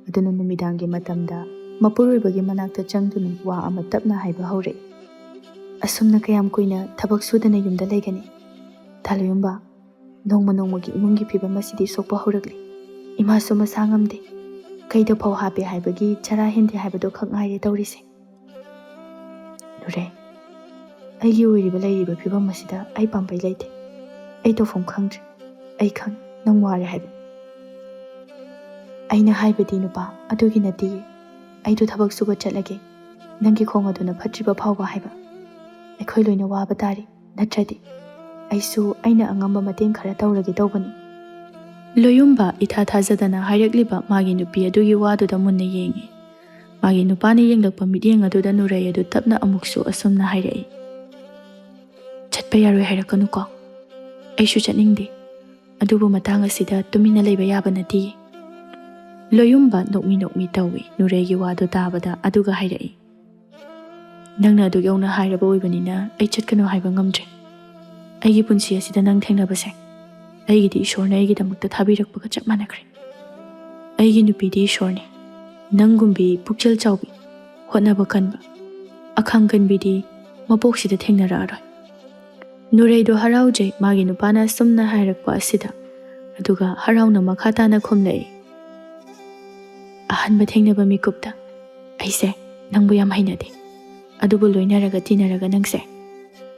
ꯑꯗꯨꯅ ꯅꯨꯃꯤꯗꯥꯡꯒꯤ ꯃꯇꯝꯗ ꯃꯄꯨꯔꯣꯏꯕꯒꯤ ꯃꯅꯥꯛꯇ ꯆꯪꯗꯨꯅ ꯋꯥ ꯑꯃ ꯇꯞꯅ ꯍꯥꯏꯕ ꯍꯧꯔꯛꯏ꯫ ꯑꯁꯨꯝꯅ ꯀꯌꯥꯝ ꯀꯨꯏꯅ ꯊꯕꯛ ꯁꯨꯗꯅ ꯌꯨꯝꯗ ꯂꯩꯒꯅꯤ? ꯇꯥ ꯂꯣꯌꯨꯝꯕ, ꯅꯣꯡꯃ ꯅꯣꯡꯃꯒꯤ ꯏꯃꯨꯡꯒꯤ ꯐꯤꯕꯝ ꯑꯁꯤꯗꯤ ꯁꯣꯛꯄ ꯍꯧꯔꯛꯂꯤ꯫ ꯏꯃꯥꯁꯨ ꯃꯁꯥ ꯉꯝꯗꯦ꯫ ꯀꯩꯗ ꯐꯧ ꯍꯥꯞꯄꯦ ꯍꯥꯏꯕꯒꯤ ꯆꯔꯥ ꯍꯦꯟꯗꯦ ꯍꯥꯏꯕꯗꯣ ꯈꯛ ꯉꯥꯏꯔꯦ ꯇꯧꯔꯤꯁꯦ꯫ ꯅꯨꯔꯩ, ꯑꯩꯒꯤ ꯑꯣꯏꯔꯤꯕ ꯂꯩꯔꯤꯕ ꯐꯤꯕꯝ ꯑꯁꯤꯗ ꯑꯩ ꯄꯥꯝꯕꯩ ꯂꯩꯇꯦ. ꯑꯩ ꯇꯧꯐꯝ ꯈꯪꯗ꯭ꯔꯦ. ꯑꯩ ꯈꯪ ꯅꯪ ꯋꯥꯔꯦ ꯍꯥꯏꯕ. ꯑꯩꯅ ꯍꯥꯏꯕꯗꯤ ꯅꯨꯄꯥ ꯑꯗꯨꯒꯤ ꯅꯠꯇꯤꯌꯦ. ꯑꯩꯗꯨ ꯊꯕꯛ ꯁꯨꯕ ꯆꯠꯂꯒꯦ. ꯅꯪꯒꯤ ꯈꯣꯡ ꯑꯗꯨꯅ ꯐꯠꯇ꯭ꯔꯤꯕ ꯐꯥꯎꯕ ꯍꯥꯏꯕ. ꯑꯩꯈꯣꯏ ꯂꯣꯏꯅ ꯋꯥꯕ ꯇꯥꯔꯤ. ꯅꯠꯇ꯭ꯔꯗꯤ ꯑꯩꯁꯨ ꯑꯩꯅ ꯑꯉꯝꯕ ꯃꯇꯦꯡ ꯈꯔ ꯇꯧꯔꯒꯦ ꯇꯧꯕꯅꯤ. ꯂꯣꯌꯨꯝꯕ ꯏꯊꯥ ꯊꯥꯖꯗꯅ ꯍꯥꯏꯔꯛꯂꯤꯕ ꯃꯥꯒꯤ ꯅꯨꯄꯤ ꯑꯗꯨꯒꯤ ꯋꯥꯗꯨꯗ ꯃꯨꯟꯅ ꯌꯦꯡꯉꯤ. ꯃꯥꯒꯤ ꯅꯨꯄꯥꯅ ꯌꯦꯡꯂꯛꯄ ꯃꯤꯠꯌꯦꯡ ꯑꯗꯨꯗ ꯅꯨꯔꯩ ꯑꯗꯨ ꯇꯞꯅ ꯑꯃꯨꯛꯁꯨ ꯑꯁꯨꯝꯅ ꯍꯥꯏꯔꯛꯏ. ꯆꯠꯄ ꯌꯥꯔꯣꯏ ꯍꯥꯏꯔꯛꯀꯅꯨꯀꯣ. ꯑꯩꯁꯨ ꯆꯠꯅꯤꯡꯗꯦ. ꯑꯗꯨꯕꯨ ꯃꯇꯥꯡ ꯑꯁꯤꯗ ꯇꯨꯃꯤꯟꯅ ꯂꯩꯕ ꯌꯥꯕ ꯅꯠꯇꯤꯌꯦ. ꯂꯣꯌꯨꯝꯕ ꯅꯣꯛꯃꯤ ꯅꯣꯛꯃꯤ ꯇꯧꯏ ꯅꯨꯔꯩꯒꯤ ꯋꯥꯗꯨ ꯇꯥꯕꯗ ꯑꯗꯨꯒ ꯍꯥꯏꯔꯛꯏ. ꯅꯪꯅ ꯑꯗꯨꯛ ꯌꯧꯅ ꯍꯥꯏꯔꯕ ꯑꯣꯏꯕꯅꯤꯅ ꯑꯩ ꯆꯠꯀꯅꯨ ꯍꯥꯏꯕ ꯉꯝꯗ꯭ꯔꯦ. ꯑꯩꯒꯤ ꯄꯨꯟꯁꯤ ꯑꯁꯤꯗ ꯅꯪ ꯊꯦꯡꯅꯕꯁꯦ ꯑꯩꯒꯤꯗꯤ ꯏꯁꯣꯔꯅ ꯑꯩꯒꯤꯗꯃꯛꯇ ꯊꯥꯕꯤꯔꯛꯄꯒ ꯆꯞ ꯃꯥꯟꯅꯈ꯭ꯔꯦ. ꯑꯩꯒꯤ ꯅꯨꯄꯤꯗꯤ ꯏꯁꯣꯔꯅꯤ. ꯅꯪꯒꯨꯝꯕꯤ ꯄꯨꯛꯆꯦꯜ ꯆꯥꯎꯕꯤ, ꯍꯣꯠꯅꯕ ꯀꯟꯕ, ꯑꯈꯥꯡ ꯀꯟꯕꯤꯗꯤ ꯃꯄꯣꯛꯁꯤꯗ ꯊꯦꯡꯅꯔꯛꯑꯔꯣꯏ. ꯅꯨꯔꯩꯗꯣ ꯍꯔꯥꯎꯖꯩ ꯃꯥꯒꯤ ꯅꯨꯄꯥꯅ ꯑꯁꯨꯝꯅ ꯍꯥꯏꯔꯛꯄ ꯑꯁꯤꯗ. ꯑꯗꯨꯒ ꯍꯔꯥꯎꯅ ꯃꯈꯥ ꯇꯥꯅ ꯈꯨꯝꯂꯛꯏ. ꯑꯍꯥꯟꯕ ꯊꯦꯡꯅꯕ ꯃꯤꯀꯨꯞꯇ ꯑꯩꯁꯦ ꯅꯪꯕꯨ ꯌꯥꯝ ꯍꯩꯅꯗꯦ. ꯑꯗꯨꯕꯨ ꯂꯣꯏꯅꯔꯒ ꯇꯤꯟꯅꯔꯒ ꯅꯪꯁꯦ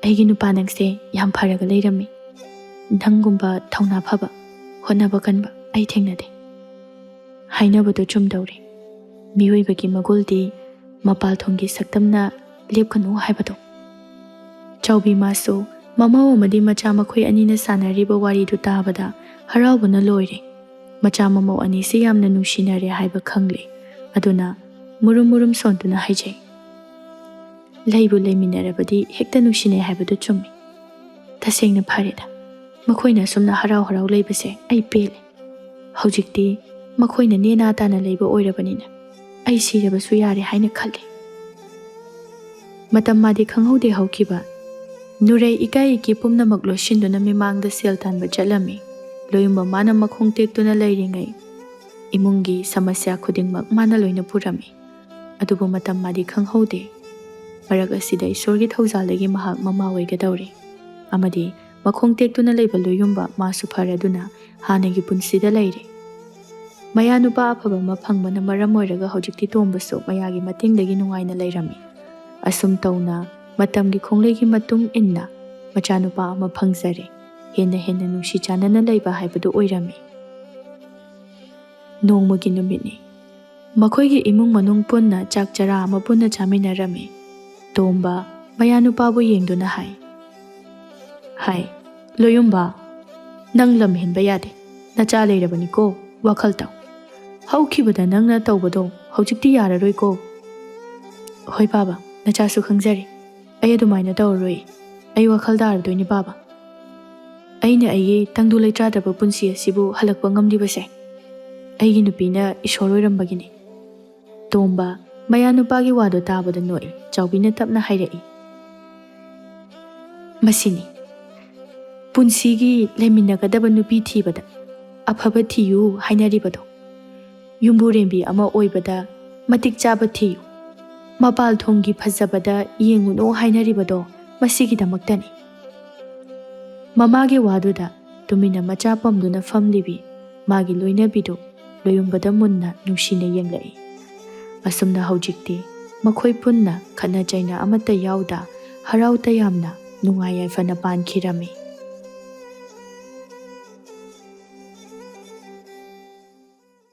ꯑꯩꯒꯤ ꯅꯨꯄꯥ ꯅꯪꯁꯦ ꯌꯥꯝ ꯐꯔꯒ ꯂꯩꯔꯝꯃꯤ. ꯅꯪꯒꯨꯝꯕ ꯊꯧꯅꯥ ꯐꯕ, ꯍꯣꯠꯅꯕ ꯀꯟꯕ ꯑꯩ ꯊꯦꯡꯅꯗꯦ. ꯍꯥꯏꯅꯕꯗꯣ ꯆꯨꯝꯗꯧꯔꯦ. ꯃꯤꯑꯣꯏꯕꯒꯤ ꯃꯒꯨꯜꯗꯤ ꯃꯄꯥꯜꯊꯣꯡꯒꯤ ꯁꯛꯇꯝꯅ ꯂꯦꯞꯀꯅꯨ ꯍꯥꯏꯕꯗꯣ. ꯆꯥꯎꯕꯤ ꯃꯥꯁꯨ ꯃꯃꯧ ꯑꯃꯗꯤ ꯃꯆꯥ ꯃꯈꯣꯏ ꯑꯅꯤꯅ ꯁꯥꯟꯅꯔꯤꯕ ꯋꯥꯔꯤꯗꯨ ꯇꯥꯕꯗ ꯍꯔꯥꯎꯕꯅ ꯂꯣꯏꯔꯦ. ꯃꯆꯥ ꯃꯃꯧ ꯑꯅꯤꯁꯤ ꯌꯥꯝꯅ ꯅꯨꯡꯁꯤꯅꯔꯦ ꯍꯥꯏꯕ ꯈꯪꯂꯦ. ꯑꯗꯨꯅ ꯃꯨꯔꯨꯝ ꯃꯨꯔꯨꯝ ꯁꯣꯟꯗꯨꯅ ꯍꯥꯏꯖꯩ. ꯂꯩꯕꯨ ꯂꯩꯃꯤꯟꯅꯔꯕꯗꯤ ꯍꯦꯛꯇ ꯅꯨꯡꯁꯤꯅꯩ ꯍꯥꯏꯕꯗꯨ ꯆꯨꯝꯃꯤ. ꯇꯁꯦꯡꯅ ꯐꯔꯦꯗ. ꯃꯈꯣꯏꯅ ꯑꯁꯨꯝꯅ ꯍꯔꯥꯎ ꯍꯔꯥꯎ ꯂꯩꯕꯁꯦ ꯑꯩ ꯄꯦꯜꯂꯦ. ꯍꯧꯖꯤꯛꯇꯤ ꯃꯈꯣꯏꯅ ꯅꯦꯅꯥ ꯇꯥꯅ ꯂꯩꯕ ꯑꯣꯏꯔꯕꯅꯤꯅ ꯑꯩ ꯁꯤꯔꯕꯁꯨ ꯌꯥꯔꯦ ꯍꯥꯏꯅ ꯈꯜꯂꯤ. ꯃꯇꯝ ꯃꯥꯗꯤ ꯈꯪꯍꯧꯗꯦ ꯍꯧꯈꯤꯕ. ꯅꯨꯔꯩ ꯏꯀꯥꯏ ꯏꯀꯤ ꯄꯨꯝꯅꯃꯛ ꯂꯣꯏꯁꯤꯟꯗꯨꯅ ꯃꯤꯃꯥꯡꯗ ꯁꯦꯜ ꯇꯥꯟꯕ ꯆꯠꯂꯝꯃꯤ. ꯂꯣꯌꯨꯝꯕ ꯃꯥꯅ ꯃꯈꯣꯡ ꯇꯦꯛꯇꯨꯅ ꯂꯩꯔꯤꯉꯩ ꯏꯃꯨꯡꯒꯤ ꯁꯃꯁ꯭ꯌꯥ ꯈꯨꯗꯤꯡꯃꯛ ꯃꯥꯅ ꯂꯣꯏꯅ ꯄꯨꯔꯝꯃꯤ. ꯑꯗꯨꯕꯨ ꯃꯇꯝ ꯃꯥꯗꯤ ꯈꯪꯍꯧꯗꯦ. ꯃꯔꯛ ꯑꯁꯤꯗ ꯏꯁꯣꯔꯒꯤ ꯊꯧꯖꯥꯜꯗꯒꯤ ꯃꯍꯥꯛ ꯃꯃꯥ ꯑꯣꯏꯒꯗꯧꯔꯤ. ꯑꯃꯗꯤ ꯃꯈꯣꯡ ꯇꯦꯛꯇꯨꯅ ꯂꯩꯕ ꯂꯣꯌꯨꯝꯕ ꯃꯥꯁꯨ ꯐꯔꯗꯨꯅ ꯍꯥꯟꯅꯒꯤ ꯄꯨꯟꯁꯤꯗ ꯂꯩꯔꯤ. ꯃꯌꯥ ꯅꯨꯄꯥ ꯑꯐꯕ ꯑꯃ ꯐꯪꯕꯅ ꯃꯔꯝ ꯑꯣꯏꯔꯒ ꯍꯧꯖꯤꯛꯇꯤ ꯇꯣꯝꯕꯁꯨ ꯃꯌꯥꯒꯤ ꯃꯇꯦꯡꯗꯒꯤ ꯅꯨꯡꯉꯥꯏꯅ ꯂꯩꯔꯝꯃꯤ. ꯑꯁꯨꯝ ꯇꯧꯅ ꯃꯇꯝꯒꯤ ꯈꯣꯡꯂꯩꯒꯤ ꯃꯇꯨꯡ ꯏꯟꯅ ꯃꯆꯥꯅꯨꯄꯥ ꯑꯃ ꯐꯪꯖꯔꯦ. ꯍꯦꯟꯅ ꯍꯦꯟꯅ ꯅꯨꯡꯁꯤ ꯆꯥꯟꯅꯅ ꯂꯩꯕ ꯍꯥꯏꯕꯗꯨ ꯑꯣꯏꯔꯝꯃꯤ. ꯅꯣꯡꯃꯒꯤ ꯅꯨꯃꯤꯠꯅꯤ. ꯃꯈꯣꯏꯒꯤ ꯏꯃꯨꯡ ꯃꯅꯨꯡ ꯄꯨꯟꯅ ꯆꯥꯛ ꯆꯔꯥ ꯑꯃ ꯄꯨꯟꯅ ꯆꯥꯃꯤꯟꯅꯔꯝꯃꯤ. ꯇꯣꯝꯕ ꯃꯌꯥ ꯅꯨꯄꯥꯕꯨ ꯌꯦꯡꯗꯨꯅ ꯍꯥꯏ, ꯂꯣꯌꯨꯝꯕ, ꯅꯪ ꯂꯝ ꯍꯦꯟꯕ ꯌꯥꯗꯦ. ꯅꯆꯥ ꯂꯩꯔꯕꯅꯤꯀꯣ, ꯋꯥꯈꯜ ꯇꯧ. ꯍꯧꯈꯤꯕꯗ ꯅꯪꯅ ꯇꯧꯕꯗꯣ ꯍꯧꯖꯤꯛꯇꯤ ꯌꯥꯔꯔꯣꯏꯀꯣ. ꯍꯣꯏ ꯕꯥꯕꯥ, ꯅꯆꯥꯁꯨ ꯈꯪꯖꯔꯤ. ꯑꯩ ꯑꯗꯨꯃꯥꯏꯅ ꯇꯧꯔꯔꯣꯏ. ꯑꯩ ꯋꯥꯈꯜ ꯇꯥꯔꯗꯣꯏꯅꯤ ꯕꯥꯕꯥ. ꯑꯩꯅ ꯑꯩꯒꯤ ꯇꯪꯗꯨ ꯂꯩꯇꯥꯗ꯭ꯔꯕ ꯄꯨꯟꯁꯤ ꯑꯁꯤꯕꯨ ꯍꯜꯂꯛꯄ ꯉꯝꯂꯤꯕꯁꯦ ꯑꯩꯒꯤ ꯅꯨꯄꯤꯅ ꯏꯁꯣꯔ ꯑꯣꯏꯔꯝꯕꯒꯤꯅꯤ. ꯇꯣꯝꯕ ꯃꯌꯥ ꯅꯨꯄꯥꯒꯤ ꯋꯥꯗꯣ ꯇꯥꯕꯗ ꯅꯣꯛꯏ. ꯆꯥꯎꯕꯤꯅ ꯇꯞꯅ ꯍꯥꯏꯔꯛꯏ. ꯃꯁꯤꯅꯤ ꯄꯨꯟꯁꯤꯒꯤ ꯂꯩꯃꯤꯟꯅꯒꯗꯕ ꯅꯨꯄꯤ ꯊꯤꯕꯗ ꯑꯐꯕ ꯊꯤꯌꯨ ꯍꯥꯏꯅꯔꯤꯕꯗꯣ. ꯌꯨꯝꯕꯨꯔꯦꯝꯕꯤ ꯑꯃ ꯑꯣꯏꯕꯗ ꯃꯇꯤꯛ ꯆꯥꯕ ꯊꯤꯌꯨ. ꯃꯄꯥꯜꯊꯣꯡꯒꯤ ꯐꯖꯕꯗ ꯌꯦꯡꯉꯨꯅꯨ ꯍꯥꯏꯅꯔꯤꯕꯗꯣ ꯃꯁꯤꯒꯤꯗꯃꯛꯇꯅꯤ. ꯃꯃꯥꯒꯤ ꯋꯥꯗꯨꯗ ꯇꯨꯃꯤꯟꯅ ꯃꯆꯥ ꯄꯝꯗꯨꯅ ꯐꯝꯂꯤꯕꯤ ꯃꯥꯒꯤ ꯂꯣꯏꯅꯕꯤꯗꯨ ꯂꯣꯌꯨꯝꯕꯗ ꯃꯨꯟꯅ ꯅꯨꯡꯁꯤꯅ ꯌꯦꯡꯂꯛꯏ. ꯑꯁꯨꯝꯅ ꯍꯧꯖꯤꯛꯇꯤ ꯃꯈꯣꯏ ꯄꯨꯟꯅ ꯈꯠꯅ ꯆꯩꯅ ꯑꯃꯠꯇ ꯌꯥꯎꯗ ꯍꯔꯥꯎ ꯇꯌꯥꯝꯅ ꯅꯨꯡꯉꯥꯏ ꯌꯥꯏꯐꯅ ꯄꯥꯟꯈꯤꯔꯝꯃꯤ.